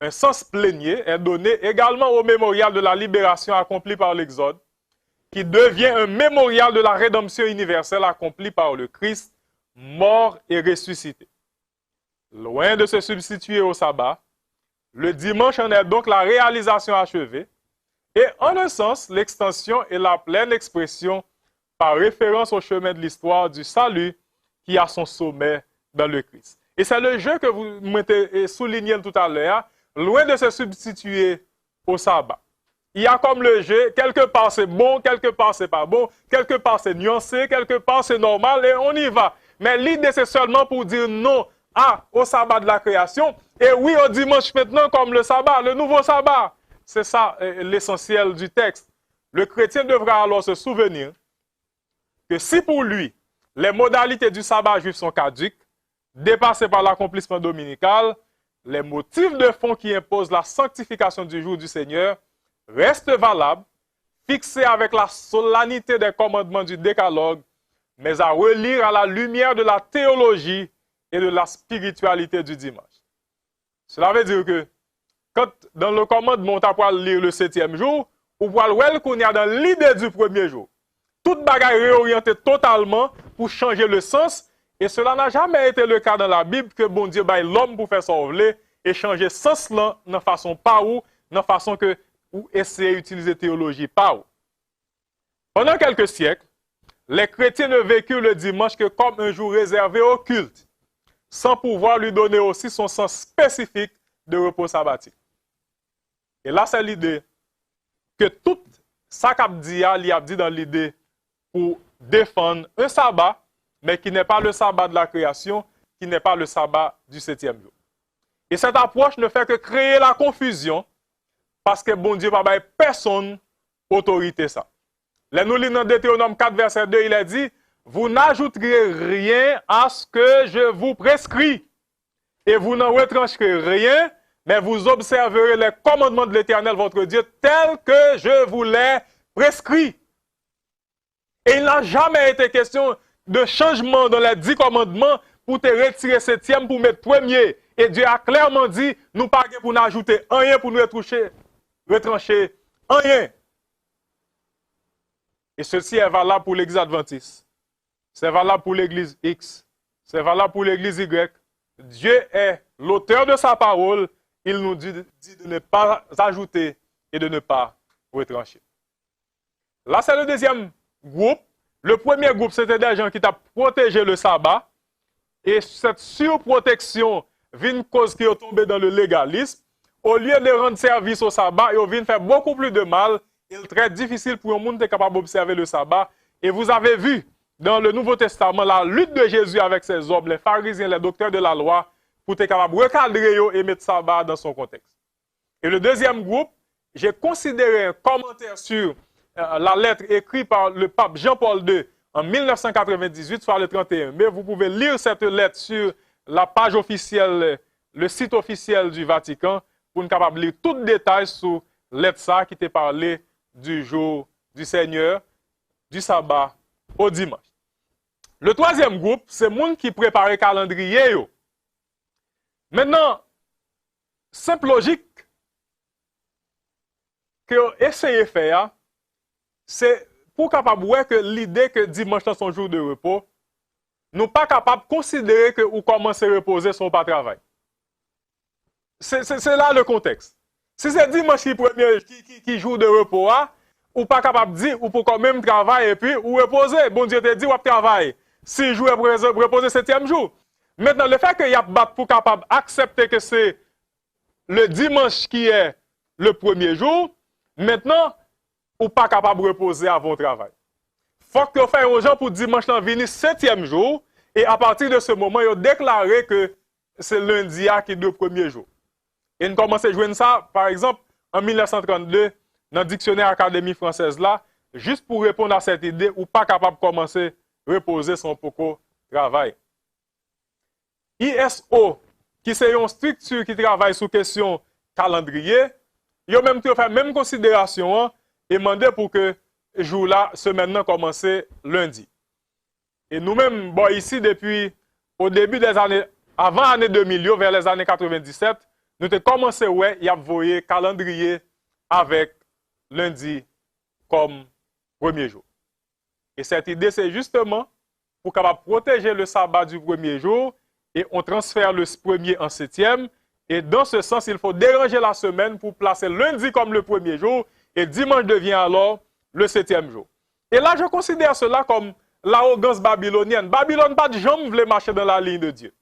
un sens plénier est donné également au mémorial de la libération accomplie par l'Exode, qui devient un mémorial de la rédemption universelle accomplie par le Christ mort et ressuscité. Loin de se substituer au sabbat, le dimanche en est donc la réalisation achevée et en un sens l'extension et la pleine expression par référence au chemin de l'histoire du salut qui a son sommet dans le Christ. Et c'est le jeu que vous mettez souligné tout à l'heure, loin de se substituer au sabbat. Il y a comme le jeu, quelque part c'est bon, quelque part c'est pas bon, quelque part c'est nuancé, quelque part c'est normal et on y va. Mais l'idée c'est seulement pour dire non au sabbat de la création et oui au dimanche maintenant comme le sabbat, le nouveau sabbat. C'est ça l'essentiel du texte. Le chrétien devra alors se souvenir que si pour lui, les modalités du sabbat juif sont caduques, dépassées par l'accomplissement dominical, les motifs de fond qui imposent la sanctification du jour du Seigneur restent valables, fixés avec la solennité des commandements du décalogue, mais à relire à la lumière de la théologie et de la spiritualité du dimanche. Cela veut dire que quand dans le commandement, on va lire le 7e jour, on voit qu'on y a dans l'idée du premier jour. Toute bagaille réorientée totalement pour changer le sens. Et cela n'a jamais été le cas dans la Bible que bon Dieu baille l'homme pour faire son volet et changer sens là de façon pas ou, de façon que ou essayer d'utiliser théologie pas ou. Pendant quelques siècles, les chrétiens ne vécurent le dimanche que comme un jour réservé au culte, sans pouvoir lui donner aussi son sens spécifique de repos sabbatique. Et là, c'est l'idée que tout ça qu'a dit, il a dit dans l'idée pour défendre un sabbat, mais qui n'est pas le sabbat de la création, qui n'est pas le sabbat du 7e jour. Et cette approche ne fait que créer la confusion, parce que bon Dieu, personne autorité ça. Là, nous lisons dans Deutéronome 4, verset 2, il a dit, vous n'ajouterez rien à ce que je vous prescris, et vous n'en retrancherez rien, mais vous observerez les commandements de l'Éternel, votre Dieu, tels que je vous les prescris. Et il n'a jamais été question de changement dans les 10 commandements pour te retirer 7e pour mettre premier. Et Dieu a clairement dit, nous pas pour nous ajouter rien pour nous retrancher rien. Et ceci est valable pour l'église adventiste. C'est valable pour l'église X. C'est valable pour l'église Y. Dieu est l'auteur de sa parole. Il nous dit de ne pas ajouter et de ne pas retrancher. Là, c'est le deuxième groupe. Le premier groupe, c'était des gens qui t'ont protégé le sabbat. Et cette surprotection vient une cause qui est tombée dans le légalisme. Au lieu de rendre service au sabbat, ils viennent faire beaucoup plus de mal. Il est très difficile pour un monde qui est capable d'observer le sabbat. Et vous avez vu dans le Nouveau Testament la lutte de Jésus avec ses hommes, les pharisiens, les docteurs de la loi, pour être capable de recadrer et mettre le sabbat dans son contexte. Et le deuxième groupe, j'ai considéré un commentaire sur la lettre écrite par le pape Jean-Paul II en 1998, soit le 31 mai. Vous pouvez lire cette lettre sur la page officielle, le site officiel du Vatican, pour nous capable de lire tout le détail sur lettre ça qui t'est parlé du jour du Seigneur, du sabbat au dimanche. Le troisième groupe, c'est les gens qui préparent le calendrier. Maintenant, simple logique que essayez de faire, c'est pour capable voir que l'idée que dimanche est son jour de repos, nous pas capable de considérer que vous commencez à reposer son pas travail. C'est là le contexte. Si c'est dimanche qui jour de repos, ou pas capable de dire, ou pour quand même travailler et puis ou reposer. Bon Dieu te dit, ou travailler. 6 jours reposer 7e jour. Maintenant, le fait qu'il y a battu pour capable d'accepter que c'est le dimanche qui est le premier jour, maintenant, ou pas capable de reposer avant le travail. Il faut que vous fassiez aux gens pour dimanche venir 7e jour, et à partir de ce moment, ils ont déclaré que c'est lundi qui est le premier jour. Et nous commençons à jouer ça, par exemple, en 1932, dans le dictionnaire Académie française là, juste pour répondre à cette idée, ou pas capable de commencer à reposer son poco travail. ISO, qui c'est une structure qui travaille sur question calendrier, ils ont même fait même considération et demandé pour que le jour là, semaine là, commence lundi. Et nous-mêmes, bon, ici, depuis au début des années, avant l'année 2000, vers les années 97, nous avons commencé à envoyer calendrier avec lundi comme premier jour. Et cette idée, c'est justement pour capable protéger le sabbat du premier jour et on transfère le premier en septième. Et dans ce sens, il faut déranger la semaine pour placer lundi comme le premier jour et dimanche devient alors le septième jour. Et là, je considère cela comme l'arrogance babylonienne. Babylone, pas de jamais voulait marcher dans la ligne de Dieu.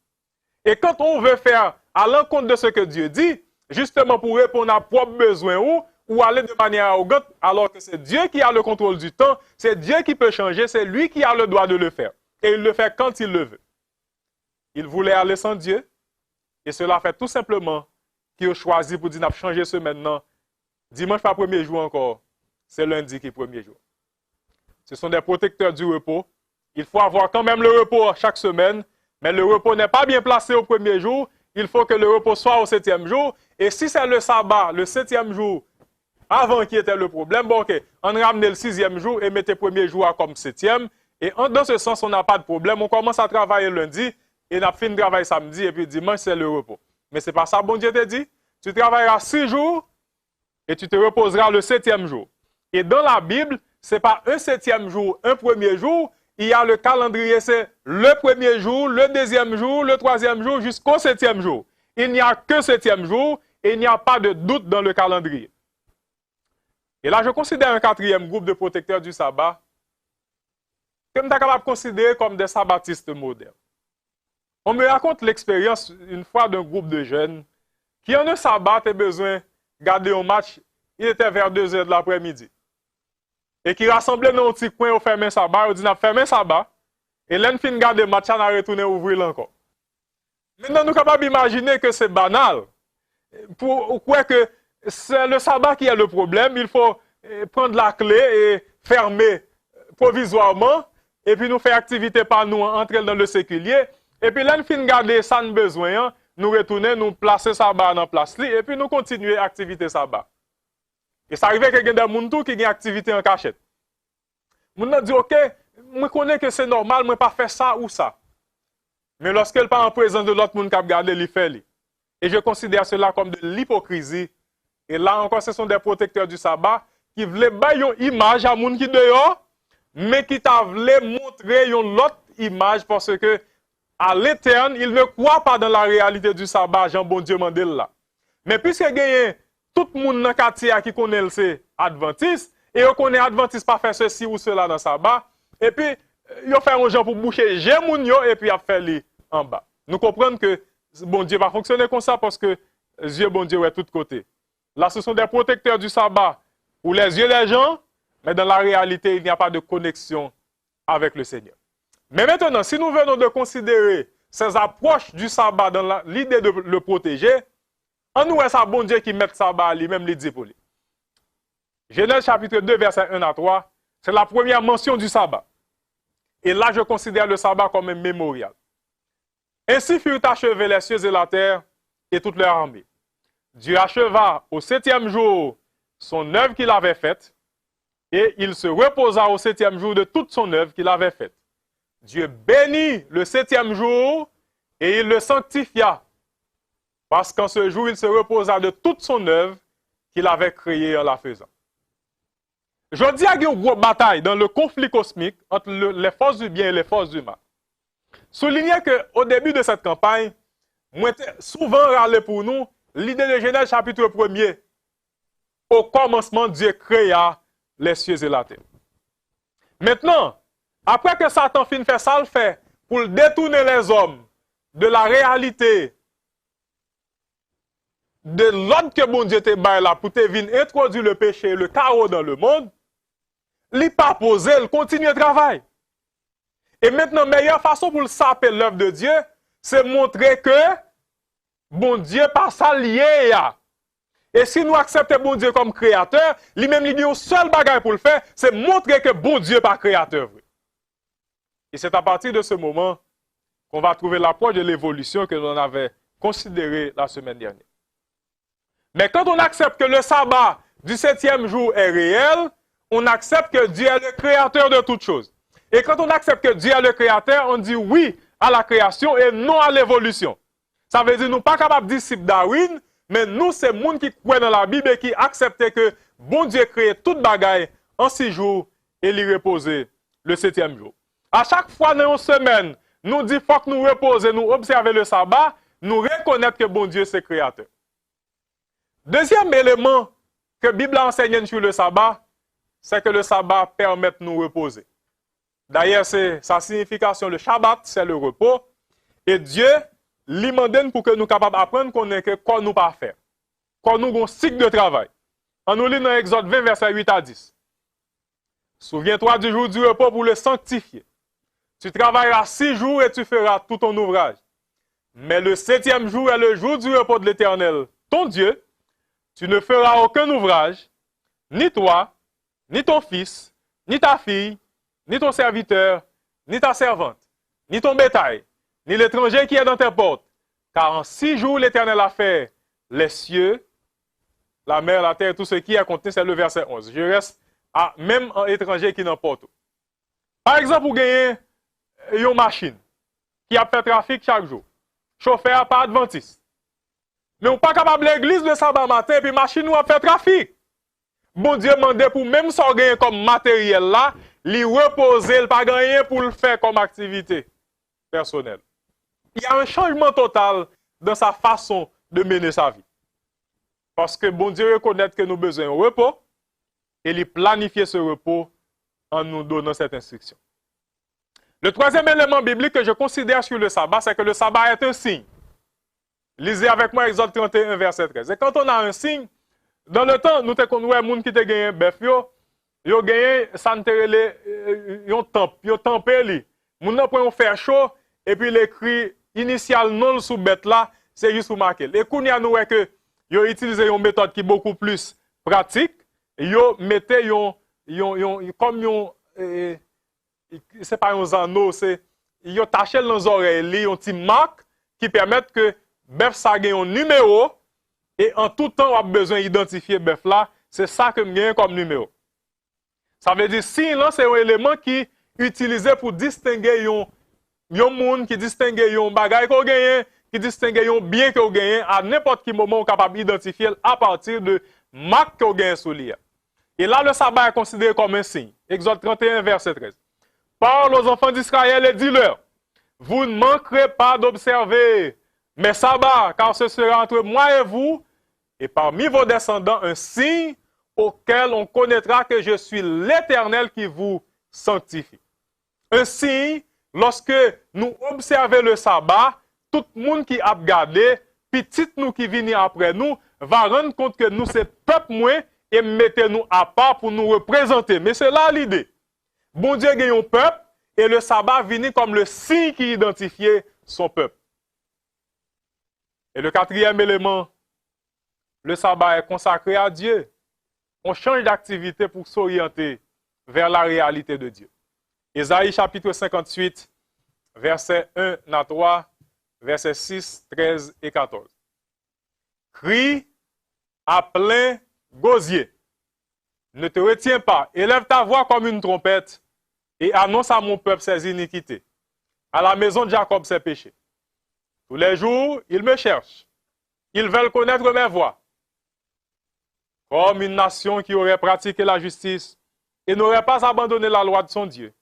Et quand on veut faire à l'encontre de ce que Dieu dit, justement pour répondre à propre besoin ou aller de manière arrogante, alors que c'est Dieu qui a le contrôle du temps, c'est Dieu qui peut changer, c'est lui qui a le droit de le faire. Et il le fait quand il le veut. Il voulait aller sans Dieu, et cela fait tout simplement qu'il a choisi pour dire, n'a changer ce maintenant. Dimanche pas premier jour encore, c'est lundi qui est premier jour. Ce sont des protecteurs du repos. Il faut avoir quand même le repos chaque semaine, mais le repos n'est pas bien placé au premier jour. Il faut que le repos soit au septième jour. Et si c'est le sabbat, le septième jour, avant qui était le problème, bon, ok, on ramène le sixième jour et mettez le premier jour comme septième. Et dans ce sens, on n'a pas de problème. On commence à travailler lundi et on a fini de travailler samedi et puis dimanche, c'est le repos. Mais ce n'est pas ça, bon Dieu te dit. Tu travailleras 6 jours et tu te reposeras le septième jour. Et dans la Bible, ce n'est pas un septième jour, un premier jour. Il y a le calendrier, c'est le premier jour, le deuxième jour, le troisième jour, jusqu'au septième jour. Il n'y a que septième jour et il n'y a pas de doute dans le calendrier. Et là, je considère un quatrième groupe de protecteurs du sabbat que je suis capable de considérer comme des sabbatistes modernes. On me raconte l'expérience une fois d'un groupe de jeunes qui en un sabbat a besoin de garder un match, il était vers 2 h de l'après-midi. Et qui rassemblait dans un petit coin au fermé sabbat, on dit, on a fermé sabbat, et l'un fin garder le match, on a retourné ouvrir encore. Maintenant, nous sommes capables d'imaginer que c'est banal. Pour quoi que c'est le sabbat qui est le problème, il faut prendre la clé et fermer provisoirement, et puis nous faire activité par nous, entrer dans le séculier, et puis l'un fin garder ça nous besoin, nous retourner, nous placer sabbat dans place, et puis nous continuer l'activité sabbat. Et ça arrive que il y a des gens qui ont une activité en cachette. Les gens disent, ok, je connais que c'est normal, je ne pas faire ça ou ça. Mais lorsqu'elle part en présence de l'autre monde qui a regardé, il fait. Et je considère cela comme de l'hypocrisie. Et là encore, ce sont des protecteurs du sabbat qui voulaient bailler une image à monde qui dehors, mais qui voulaient montrer une autre image parce que à l'éterne, ils ne croient pas dans la réalité du sabbat, Jean bon Dieu Mandel là. Mais puisque il y a tout le monde dans le quartier qui connaît le Adventiste, et on connaît Adventiste pas faire ceci ou cela dans le sabbat, et puis, ils ont fait un gens pour boucher Gémounio, et puis ils ont fait les en bas. Nous comprenons que bon Dieu va fonctionner comme ça parce que Dieu, bon Dieu, est de tous côtés. Là, ce sont des protecteurs du sabbat pour les yeux des gens, mais dans la réalité, il n'y a pas de connexion avec le Seigneur. Mais maintenant, si nous venons de considérer ces approches du sabbat dans l'idée de le protéger, on nous est ça, bon Dieu, qui met sabbat lui-même, les dit pour lui. Genèse chapitre 2, verset 1 à 3, c'est la première mention du sabbat. Et là, je considère le sabbat comme un mémorial. Ainsi furent achevés les cieux et la terre et toute leur armée. Dieu acheva au 7e jour son œuvre qu'il avait faite, et il se reposa au 7e jour de toute son œuvre qu'il avait faite. Dieu bénit le 7e jour et il le sanctifia, parce qu'en ce jour, il se reposa de toute son œuvre qu'il avait créée en la faisant. Je dis qu'il y a une grosse bataille dans le conflit cosmique entre les forces du bien et les forces du mal. Soulignez qu'au début de cette campagne, moi, souvent râlé pour nous l'idée de Genèse chapitre 1er. Au commencement, Dieu créa les cieux et la terre. Maintenant, après que Satan finit faire ça, le fait pour détourner les hommes de la réalité de l'ordre que bon Dieu te baille là pour te venir introduire le péché, le chaos dans le monde, il n'a pas posé, il continue le travail. Et maintenant, la meilleure façon pour le saper l'œuvre de Dieu, c'est montrer que bon Dieu pas ça lié. Et si nous acceptons bon Dieu comme créateur, lui-même il dit au seul bagage pour le faire, c'est montrer que bon Dieu pas créateur. Et c'est à partir de ce moment qu'on va trouver l'approche de l'évolution que l'on avait considérée la semaine dernière. Mais quand on accepte que le sabbat du 7e jour est réel, on accepte que Dieu est le créateur de toutes choses. Et quand on accepte que Dieu est le créateur, on dit oui à la création et non à l'évolution. Ça veut dire que nous ne sommes pas capables de disciples Darwin, mais nous, c'est les gens qui croient dans la Bible et qui acceptent que bon Dieu crée toute bagaille en 6 jours et l'y reposer le 7e jour. À chaque fois dans une semaine, nous dit faut que nous reposer, nous observer le sabbat, nous reconnaître que bon Dieu c'est créateur. Deuxième élément que la Bible enseigne sur le sabbat, c'est que le sabbat permet de nous reposer. D'ailleurs, c'est sa signification, le Shabbat, c'est le repos. Et Dieu lui demande pour que nous soyons capables d'apprendre qu'on est que quoi nous pas faire. Quoi nous avons un cycle de travail. On nous lit dans Exode 20, verset 8 à 10. Souviens-toi du jour du repos pour le sanctifier. Tu travailleras 6 jours et tu feras tout ton ouvrage. Mais le 7e jour est le jour du repos de l'Éternel, ton Dieu. Tu ne feras aucun ouvrage, ni toi, ni ton fils, ni ta fille, ni ton serviteur, ni ta servante, ni ton bétail, ni l'étranger qui est dans tes portes. Car en 6 jours, l'Éternel a fait les cieux, la mer, la terre, tout ce qui est contenu, c'est le verset 11. Je reste même un étranger qui n'emporte. Par exemple, vous gagnez une machine qui a fait trafic chaque jour. Chauffeur pas adventiste. Mais on n'est pas capable de l'église le sabbat matin et puis machine nous a fait trafic. Bon Dieu demande pour même ça gagner comme matériel là, lui reposer, pas gagner pour le faire comme activité personnelle. Il y a un changement total dans sa façon de mener sa vie. Parce que bon Dieu reconnaît que nous avons besoin de repos et il planifie ce repos en nous donnant cette instruction. Le troisième élément biblique que je considère sur le sabbat, c'est que le sabbat est un signe. Lisez avec moi Exode 31, verset 13. Et quand on a un signe, dans le temps, nous avons connu des gens qui ont gagné un bœuf, ils ont gagné ils tempé li. Moun nan prend un fer chaud et puis l'écrit initial non sous bête là, c'est juste pour marquer. Et kounya nous que ils ont utilisé une méthode qui est beaucoup plus pratique. Ils mettaient comme c'est pas un anneau, c'est ils ont taché dans les oreilles, ils ont une petite marque qui permet que bœuf ça gagne un numéro et en tout temps on a besoin d'identifier bœuf là, c'est ça que gagne comme numéro. Ça veut dire si là c'est un élément qui utilisé pour distinguer un monde qui distingue un bagage qu'on gagne, qui distingue un bien qu'on gagne à n'importe quel moment on est capable d'identifier à partir de marque qu'on gagne sur lui. Et là le sabbat est considéré comme un signe. Exode 31 verset 13. Parle aux enfants d'Israël et dis-leur, vous ne manquerez pas d'observer mes sabbats, car ce sera entre moi et vous, et parmi vos descendants, un signe auquel on connaîtra que je suis l'Éternel qui vous sanctifie. Un signe, lorsque nous observons le sabbat, tout le monde qui a regardé, petit nous qui vient après nous, va rendre compte que nous, c'est peuple moins, et mettez-nous à part pour nous représenter. Mais c'est là l'idée. Bon Dieu gagne un peuple, et le sabbat vient comme le signe qui identifiait son peuple. Et le quatrième élément, le sabbat est consacré à Dieu. On change d'activité pour s'orienter vers la réalité de Dieu. Ésaïe chapitre 58, versets 1 à 3, versets 6, 13 et 14. Crie à plein gosier. Ne te retiens pas. Élève ta voix comme une trompette et annonce à mon peuple ses iniquités. À la maison de Jacob ses péchés. Tous les jours, ils me cherchent. Ils veulent connaître mes voies. Comme une nation qui aurait pratiqué la justice et n'aurait pas abandonné la loi de son Dieu.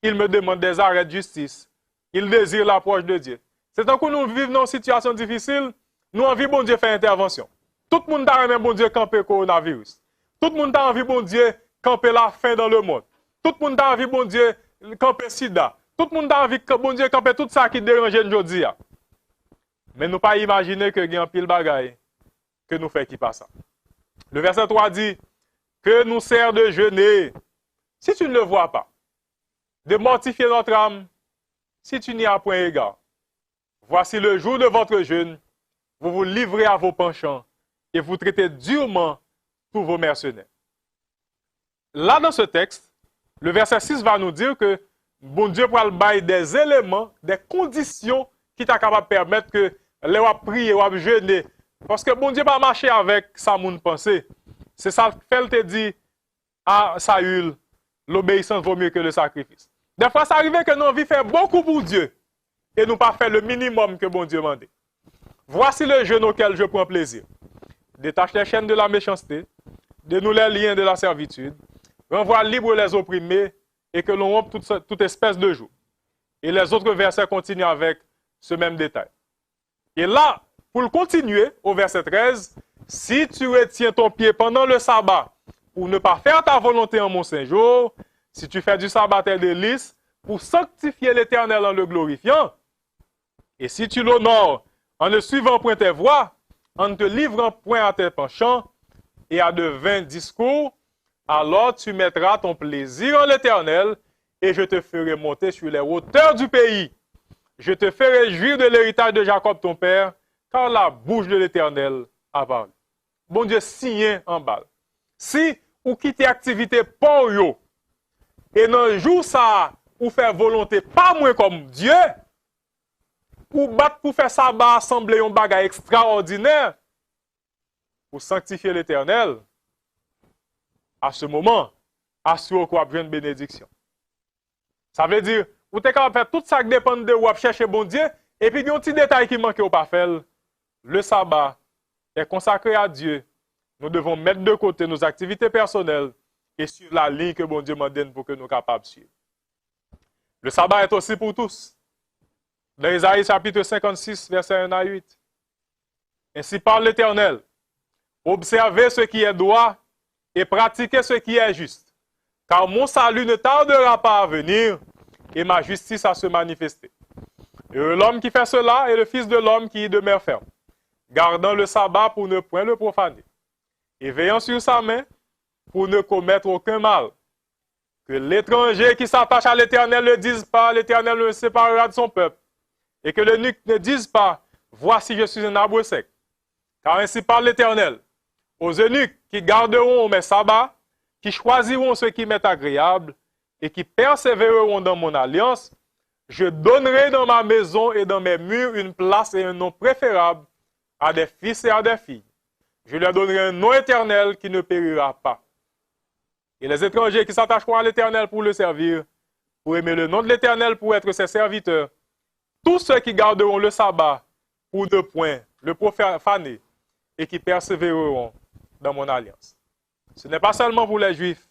Ils me demandent des arrêts de justice. Ils désirent l'approche de Dieu. C'est un coup nous vivons dans une situation difficile, nous envie bon Dieu faire intervention. Tout le monde a envie bon Dieu camper coronavirus. Tout le monde a envie bon Dieu camper la faim dans le monde. Tout le monde a envie bon Dieu camper sida. Tout le monde a envie bon Dieu camper tout ça qui dérange aujourd'hui. Mais nous pas imaginer que il y a un pile bagaille que nous fait qui passe ça. Le verset 3 dit que nous sert de jeûner si tu ne le vois pas, de mortifier notre âme si tu n'y as point égard. Voici le jour de votre jeûne, vous vous livrez à vos penchants et vous traitez durement tous vos mercenaires. Là dans ce texte, le verset 6 va nous dire que bon Dieu pourra le bailler des éléments, des conditions qui t'a capable de permettre que les wap prier, wap jeûner. Parce que bon Dieu va marcher avec sa moun pensée. C'est ça qu'elle te dit à Saül, l'obéissance vaut mieux que le sacrifice. Des fois, ça arrive que nous envie faire beaucoup pour Dieu et nous pas faire le minimum que bon Dieu m'a dit. Voici le jeûne auquel je prends plaisir. Détache les chaînes de la méchanceté, dénoue les liens de la servitude, renvoie libre les opprimés et que l'on rompe toute espèce de jour. Et les autres versets continuent avec ce même détail. Et là, pour le continuer, au verset 13, si tu retiens ton pied pendant le sabbat pour ne pas faire ta volonté en mon saint jour, si tu fais du sabbat tes délices pour sanctifier l'Éternel en le glorifiant, et si tu l'honores en ne suivant point tes voies, en ne te livrant point à tes penchants et à de vains discours, alors tu mettras ton plaisir en l'Éternel et je te ferai monter sur les hauteurs du pays. Je te ferai jouir de l'héritage de Jacob ton père, car la bouche de l'Éternel a parlé. Bon Dieu signe en balle. Si ou quitter activité pour yo, et dans le jour ça, ou faire volonté pas moins comme Dieu, ou battre pour faire sabbat, assembler un bagage extraordinaire, pour sanctifier l'Éternel, à ce moment, assure qu'on a une bénédiction. Ça veut dire, vous êtes capable de faire tout ça qui dépend de vous, chercher bon Dieu, et puis il y a un petit détail qui manque au pas faire. Le sabbat est consacré à Dieu. Nous devons mettre de côté nos activités personnelles et suivre la ligne que bon Dieu m'a donne pour que nous soyons capables de suivre. Le sabbat est aussi pour tous. Dans Isaïe chapitre 56, verset 1 à 8. Ainsi parle l'Éternel. Observez ce qui est droit et pratiquez ce qui est juste. Car mon salut ne tardera pas à venir et ma justice à se manifester. Et l'homme qui fait cela est le fils de l'homme qui y demeure ferme, gardant le sabbat pour ne point le profaner, et veillant sur sa main pour ne commettre aucun mal. Que l'étranger qui s'attache à l'Éternel ne dise pas, l'Éternel le séparera de son peuple, et que l'eunuque ne dise pas, voici je suis un arbre sec. Car ainsi parle l'Éternel, aux eunuques qui garderont mes sabbats, qui choisiront ce qui m'est agréable, et qui persévéreront dans mon alliance, je donnerai dans ma maison et dans mes murs une place et un nom préférable à des fils et à des filles. Je leur donnerai un nom éternel qui ne périra pas. Et les étrangers qui s'attacheront à l'Éternel pour le servir, pour aimer le nom de l'Éternel pour être ses serviteurs, tous ceux qui garderont le sabbat pour ne point le profaner et qui persévéreront dans mon alliance. Ce n'est pas seulement pour les Juifs.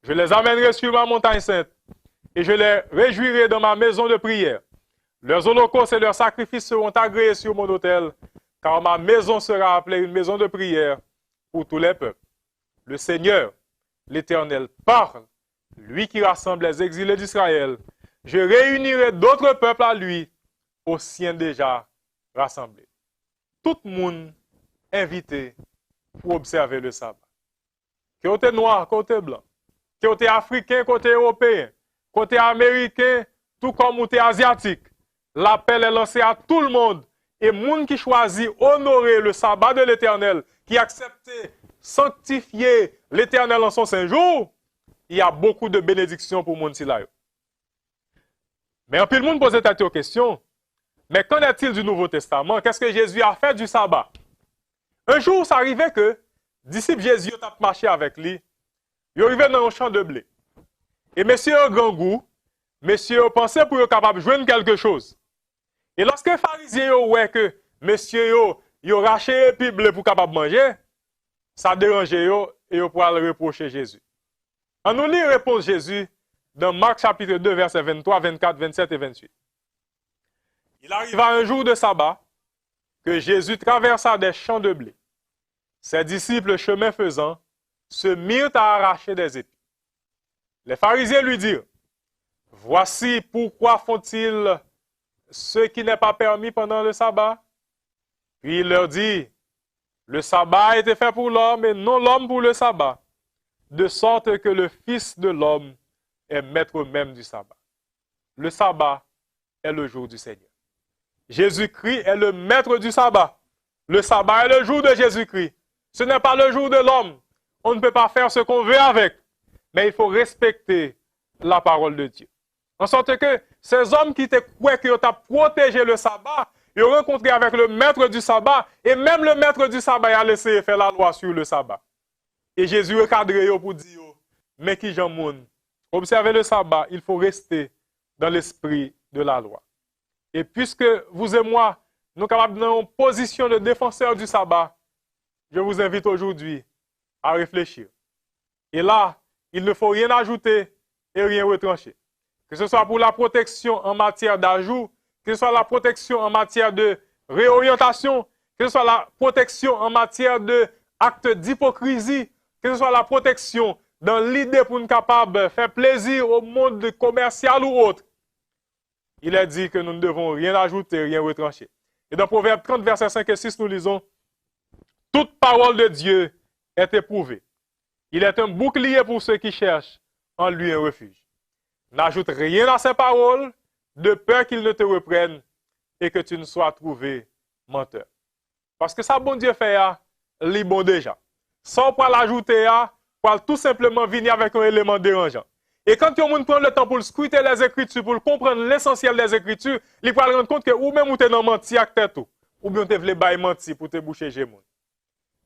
Je les amènerai sur ma montagne sainte et je les réjouirai dans ma maison de prière. Leurs holocaustes et leurs sacrifices seront agréés sur mon autel, car ma maison sera appelée une maison de prière pour tous les peuples. Le Seigneur, l'Éternel, parle, lui qui rassemble les exilés d'Israël. Je réunirai d'autres peuples à lui, aux siens déjà rassemblés. Tout le monde invité pour observer le sabbat. Côté noir, côté blanc, côté africain, côté européen, côté américain, tout comme côté asiatique. L'appel est lancé à tout le monde. Et monde qui choisit honorer le sabbat de l'Éternel, qui accepte sanctifier l'Éternel en son saint jour, il y a beaucoup de bénédictions pour monde là. Mais en plus, le monde pose cette question. Mais qu'en est-il du Nouveau Testament? Qu'est-ce que Jésus a fait du sabbat? Un jour, ça arrivait que disciples Jésus ont marché avec lui. Ils arrivaient dans un champ de blé. Et messieurs au grand goût, messieurs pensaient pour être capable de joindre quelque chose. Et lorsque les pharisiens ont vu que messieurs ont raché puis blé pour capable manger, ça dérangeait et ils pourraient le reprocher Jésus. On nous lit réponse Jésus dans Marc chapitre 2 versets 23, 24, 27 et 28. Il arriva un jour de sabbat que Jésus traversa des champs de blé. Ses disciples, chemin faisant, se mirent à arracher des épis. Les pharisiens lui dirent, « Voici pourquoi font-ils ce qui n'est pas permis pendant le sabbat? » Puis il leur dit, « Le sabbat a été fait pour l'homme et non l'homme pour le sabbat, de sorte que le Fils de l'homme est maître même du sabbat. » Le sabbat est le jour du Seigneur. Jésus-Christ est le maître du sabbat. Le sabbat est le jour de Jésus-Christ. Ce n'est pas le jour de l'homme. On ne peut pas faire ce qu'on veut avec. Mais il faut respecter la parole de Dieu. En sorte que ces hommes qui te croient qui ont protégé le sabbat, ils ont rencontré avec le maître du sabbat, et même le maître du sabbat a laissé faire la loi sur le sabbat. Et Jésus a cadré pour dire, mais qui j'en moun, observez le sabbat, il faut rester dans l'esprit de la loi. Et puisque vous et moi, nous sommes capables dans une position de défenseur du sabbat, je vous invite aujourd'hui à réfléchir. Et là, il ne faut rien ajouter et rien retranché. Que ce soit pour la protection en matière d'ajout, que ce soit la protection en matière de réorientation, que ce soit la protection en matière d'actes d'hypocrisie, que ce soit la protection dans l'idée pour nous capables de faire plaisir au monde commercial ou autre. Il est dit que nous ne devons rien ajouter, rien retrancher. Et dans Proverbe 30, versets 5 et 6, nous lisons « Toute parole de Dieu est éprouvée. Il est un bouclier pour ceux qui cherchent en lui un refuge. N'ajoute rien à ses paroles, de peur qu'il ne te reprenne et que tu ne sois trouvé menteur. » Parce que ça, bon Dieu fait, il est bon déjà. Sans pour l'ajouter, pour tout simplement venir avec un élément dérangeant. Et quand on prend le temps pour scruter les Écritures, pour comprendre l'essentiel des Écritures, il va rendre compte que ou même ou tu es dans menti avec tête, ou bien tu voulais mentir pour te boucher gémon.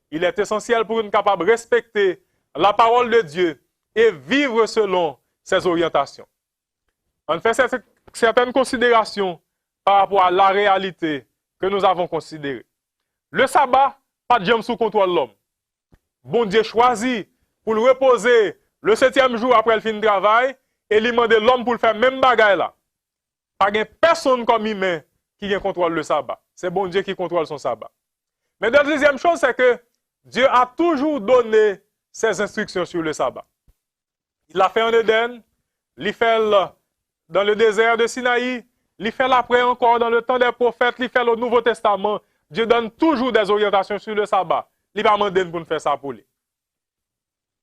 Il est essentiel pour nous capable de respecter la parole de Dieu et vivre selon ses orientations. On fait certaines considérations par rapport à la réalité que nous avons considérée. Le sabbat, pas de jambe sous contrôle de l'homme. Bon Dieu choisit pour le reposer le 7e jour après le fin de travail et il demande l'homme pour le faire même bagaille là. Pas de personne comme humain qui contrôle le sabbat. C'est bon Dieu qui contrôle son sabbat. Mais la deuxième chose, c'est que Dieu a toujours donné ses instructions sur le sabbat. Il l'a fait en Éden, il fait dans le désert de Sinaï, il fait après encore dans le temps des prophètes, il fait le Nouveau Testament. Dieu donne toujours des orientations sur le sabbat. Il va demander pour nous faire ça pour lui.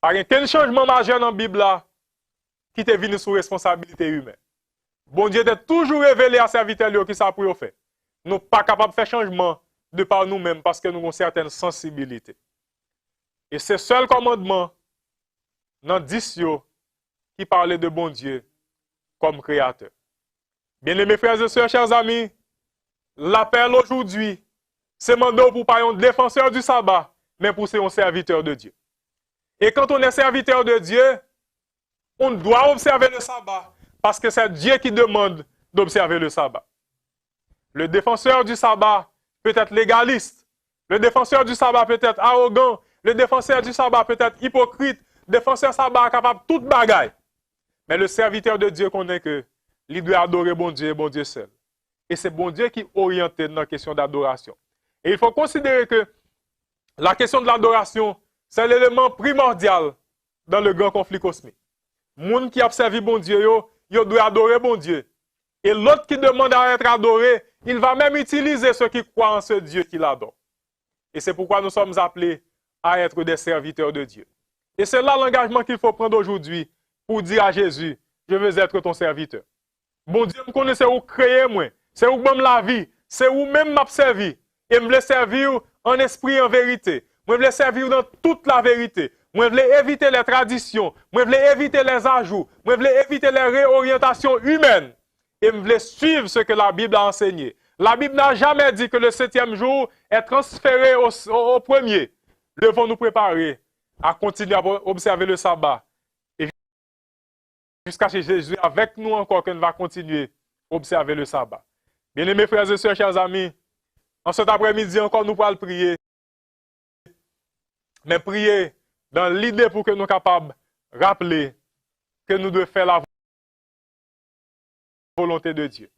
Par quel changement majeur dans la Bible là, qui est venu sous responsabilité humaine. Bon Dieu est toujours révélé à serviteurs qui ça pour faire. Nous ne sommes pas capables de faire changement de par nous-mêmes parce que nous avons certaines sensibilités. Et c'est seul commandement dans 10 qui parlait de bon Dieu comme créateur. Bien-aimés frères et sœurs, chers amis, l'appel aujourd'hui, c'est mandat pour pas un défenseur du sabbat, mais pour ser un serviteur de Dieu. Et quand on est serviteur de Dieu, on doit observer le sabbat parce que c'est Dieu qui demande d'observer le sabbat. Le défenseur du sabbat peut être légaliste. Le défenseur du sabbat peut être arrogant. Le défenseur du sabbat peut être hypocrite. Le défenseur du sabbat est capable de toute bagaille. Mais le serviteur de Dieu connaît que il doit adorer bon Dieu et bon Dieu seul. Et c'est bon Dieu qui oriente dans la question d'adoration. Et il faut considérer que la question de l'adoration, c'est l'élément primordial dans le grand conflit cosmique. Moun qui a servi bon Dieu, yo doit adorer bon Dieu. Et l'autre qui demande à être adoré, il va même utiliser ceux qui croient en ce Dieu qu'il adore. Et c'est pourquoi nous sommes appelés à être des serviteurs de Dieu. Et c'est là l'engagement qu'il faut prendre aujourd'hui pour dire à Jésus, je veux être ton serviteur. Bon Dieu me connaît, c'est où créer moi, c'est où même la vie, c'est où même m'a servi. Et me le servir en esprit et en vérité. Moi, je veux servir dans toute la vérité. Moi, je veux éviter les traditions. Moi, je veux éviter les ajouts. Moi, je veux éviter les réorientations humaines. Et je veux suivre ce que la Bible a enseigné. La Bible n'a jamais dit que le 7e jour est transféré au premier. Nous devons nous préparer à continuer à observer le sabbat. Et jusqu'à ce que Jésus avec nous encore, qu'on va continuer à observer le sabbat. Bien-aimés frères et sœurs, chers amis, en cet après-midi encore, nous pourrons prier. Mais prier dans l'idée pour que nous soyons capables de rappeler que nous devons faire la volonté de Dieu.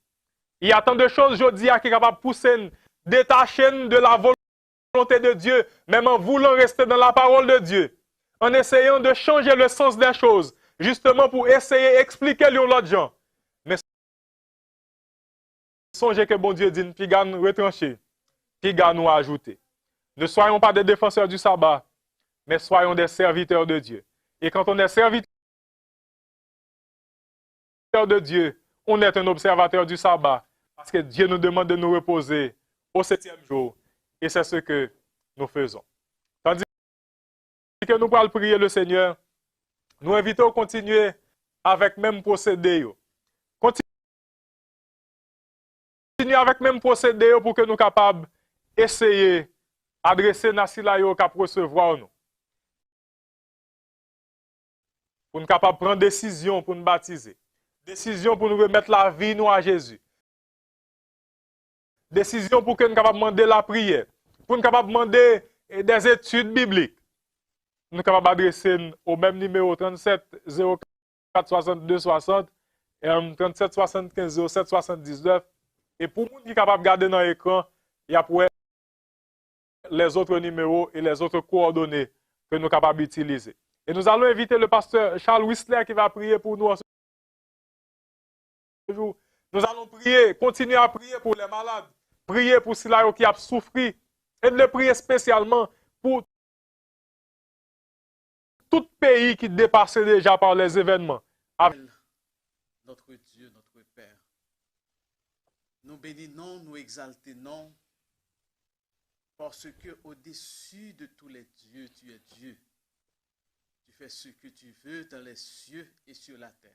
Il y a tant de choses aujourd'hui qui sont capables de pousser, détacher de la volonté de Dieu, même en voulant rester dans la parole de Dieu, en essayant de changer le sens des choses, justement pour essayer d'expliquer à l'autre gens. Mais songez que bon Dieu dit, puis nous retrancher, puis nous ajouter. Ne soyons pas des défenseurs du sabbat, mais soyons des serviteurs de Dieu. Et quand on est serviteur de Dieu, on est un observateur du sabbat, parce que Dieu nous demande de nous reposer au 7e jour. Et c'est ce que nous faisons. Tandis que nous allons prier le Seigneur, nous invitons à continuer avec même procédé. Continuer avec même procédé pour que nous soyons capables d'essayer d'adresser Nassila yo qui recevoir nous. Pour nous capables de prendre décision pour nous baptiser. Décision pour nous remettre la vie nous à Jésus. Décision pour que nous capables de demander la prière. Pour nous capables de demander des études bibliques. Nous capables d'adresser au même numéro 37 04 62 60, 37 75 07 79. Et pour les gens qui sont capables de regarder dans l'écran, il y a pour les autres numéros et les autres coordonnées que nous sommes capables d'utiliser. Et nous allons inviter le pasteur Charles Whistler qui va prier pour nous ce jour. Nous allons prier, continuer à prier pour les malades, prier pour ceux qui ont souffert et de le prier spécialement pour tout pays qui dépasse déjà par les événements. Notre Dieu, notre Père, nous bénissons, nous exaltons, parce que au-dessus de tous les dieux, tu es Dieu. Tu fais ce que tu veux dans les cieux et sur la terre.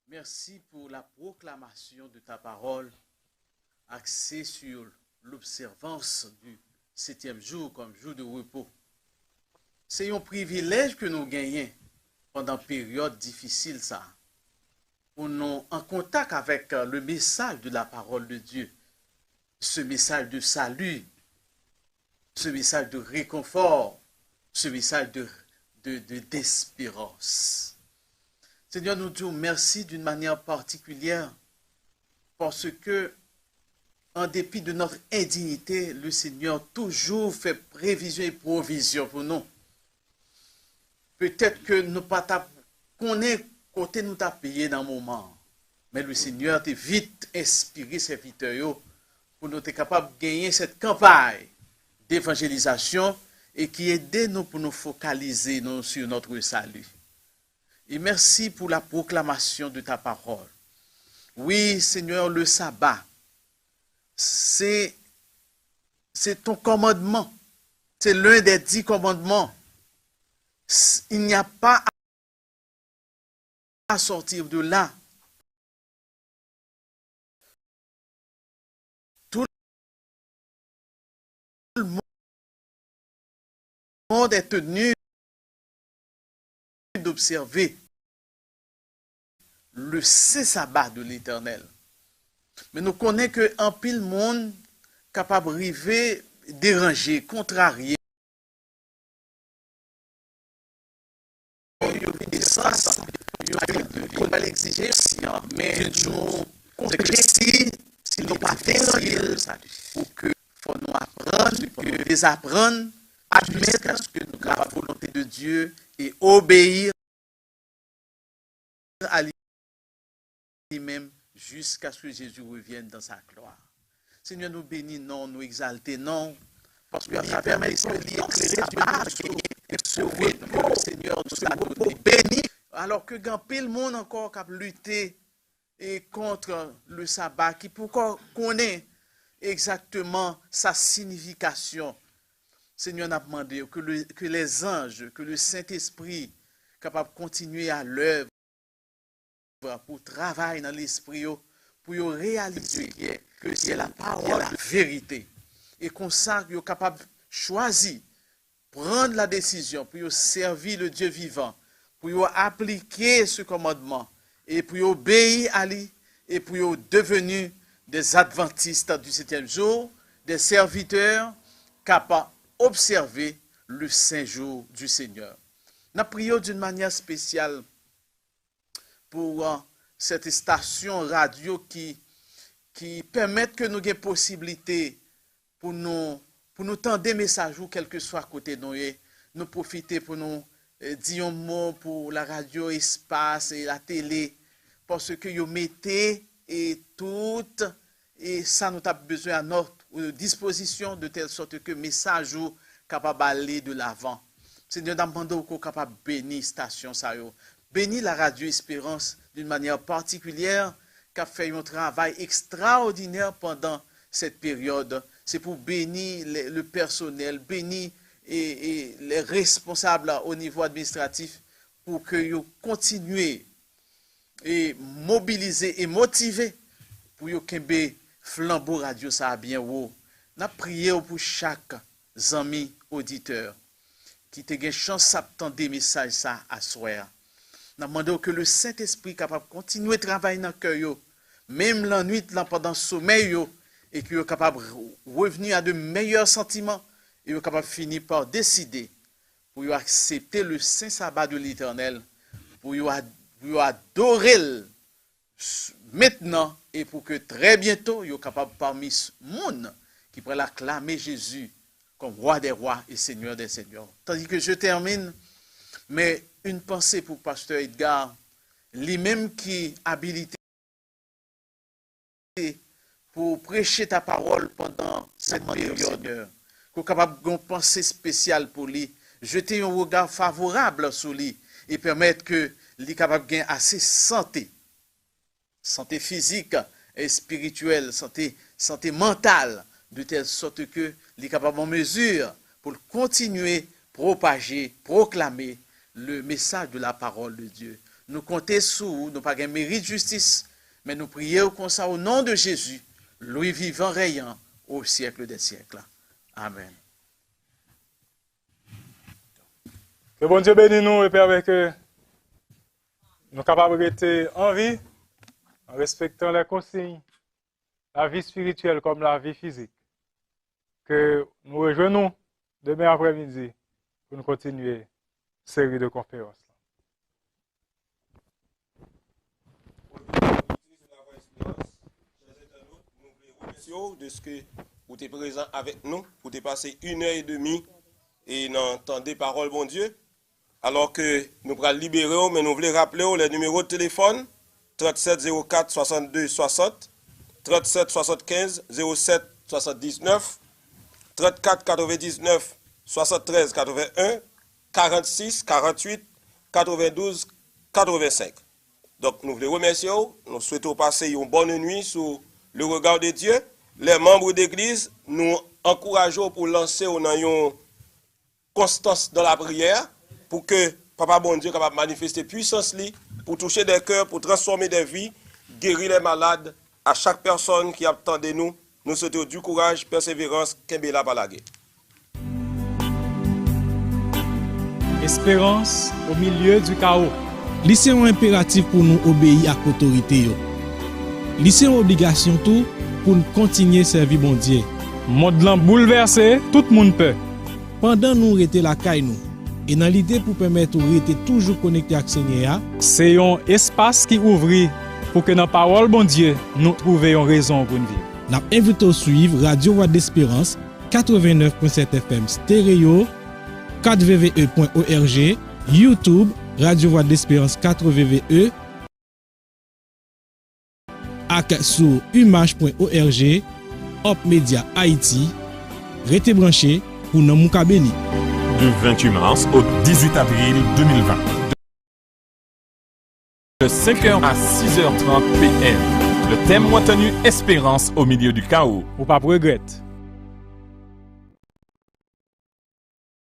Merci pour la proclamation de ta parole, axée sur l'observance du 7e jour comme jour de repos. C'est un privilège que nous gagnons pendant une période difficile, ça. Pour nous en contact avec le message de la parole de Dieu, ce message de salut, ce message de réconfort, ce message d'espérance. Seigneur, nous disons merci d'une manière particulière parce que, en dépit de notre indignité, le Seigneur toujours fait prévision et provision pour nous. Peut-être que nous pas connaissons côté nous t'a payé dans le moment, mais le Seigneur t'a vite inspiré ses serviteurs pour nous être capables de gagner cette campagne d'évangélisation et qui aide nous pour nous focaliser sur notre salut. Et merci pour la proclamation de ta parole. Oui, Seigneur, le sabbat, c'est ton commandement. C'est l'un des 10 commandements. Il n'y a pas à sortir de là. Tout le monde est tenu d'observer le saint sabbat de l'Éternel. Mais nous connaissons qu'un pile monde capable de arriver, déranger, contrarier. On va l'exiger aussi, mais nous compléter si nous pas déranger pour que faut nous apprendre, que les apprendre, admettre ce que nous avons la volonté de Dieu et obéir à lui-même jusqu'à ce que Jésus revienne dans sa gloire. Seigneur, nous bénissons, nous exaltons, parce que à travers mes éclairé le Seigneur nous bénit, alors que grand pile monde encore qui a lutté et contre le sabbat, qui pourquoi connaît exactement sa signification. Seigneur, nous avons demandé que les anges, que le Saint-Esprit capable de continuer à l'œuvre pour travailler dans l'esprit, pour réaliser que c'est la parole, la vérité. Et comme ça, vous êtes capable de choisir, prendre la décision pour servir le Dieu vivant, pour appliquer ce commandement, et pour obéir à lui, et pour devenir des adventistes du 7e jour, des serviteurs capables d'observer le saint jour du Seigneur. Nous prions d'une manière spéciale pour cette station radio qui permettent que nous ayons possibilité pour nous tendre des messages ou quel que soit à côté de nous profiter pour nous dire un mot pour la radio espace et la télé parce que vous mettez et tout et ça nous a besoin à notre disposition de telle sorte que le message ou capable d'aller de l'avant. Seigneur, nous demandons qu'on capable de bénir station ça yo. Bénis la radio Espérance d'une manière particulière qui a fait un travail extraordinaire pendant cette période. C'est pour bénir le personnel, bénir et les responsables au niveau administratif pour que vous continuez et mobiliser et motiver pour que vous flambeau radio ça a bien haut. Nous prions pour chaque ami auditeur qui te gagne chance d'entendre des messages ça à soir. Nous demandons que le Saint-Esprit capable de continuer à travailler dans le cœur, même la nuit, pendant le sommeil, et qu'il est capable de revenir à de meilleurs sentiments, et qu'il est capable de finir par décider pour accepter le saint sabbat de l'Éternel, pour pour adorer maintenant et pour que très bientôt, yo capable parmi monde qui pourrait acclamer Jésus comme roi des rois et seigneur des seigneurs. Tandis que je termine, mais une pensée pour pasteur Edgar, lui-même qui habilité pour prêcher ta parole pendant cette période, Seigneur. Qu'on est capable d'une pensée spéciale pour lui, jeter un regard favorable sur lui et permettre que lui soit capable de gagner assez santé physique et spirituelle, santé mentale, de telle sorte que lui est capable en mesure pour continuer, propager, proclamer le message de la parole de Dieu. Nous comptons sur vous, nous pas de mérite de justice, mais nous prions comme ça au nom de Jésus, lui vivant, rayant au siècle des siècles. Amen. Que bon Dieu bénisse nous et permet que nous sommes capables de rester en vie, en respectant les consignes, la vie spirituelle comme la vie physique. Que nous rejoignons demain après-midi pour nous continuer série de conférences. De ce que vous êtes présent avec nous, vous êtes passé 1h30 et n'entendez parole, bon Dieu. Alors que nous pourrons libérer, mais nous voulons rappeler les numéros de téléphone 37 04 62 60, 37 75 07 79, 34 99 73 81, 46 48 92 85. Donc nous voulons remercier, nous souhaitons passer une bonne nuit sous le regard de Dieu. Les membres d'église, nous encourageons pour lancer une constance dans la prière pour que Papa bon Dieu capable manifester puissance pour toucher des cœurs, pour transformer des vies, guérir les malades. À chaque personne qui attend de nous, nous souhaitons du courage, persévérance, Kembela Balagé. Espérance au milieu du chaos. C'est un impératif pour nous obéir à l'autorité. C'est une obligation tout pour nous continuer à servir bon Dieu. Monde bouleversé, tout le monde peut. Pendant nous rester la caille nous, et dans l'idée pour permettre de rester toujours connecté avec Seigneur, c'est un espace qui ouvre pour que dans la parole bon Dieu, nous trouvions une raison pour nous vivre. Nous invitons à suivre Radio Voix d'Espérance 89.7 FM stéréo, 4vve.org, YouTube, Radio Voix d'Espérance 4vve, ak sur umage.org, Hop Media Haïti, restez branchés pour nous mouka béni. Du 28 mars au 18 avril 2020. De 5h à 6h30 PM. Le thème retenu Espérance au milieu du chaos. Ou pas regretter.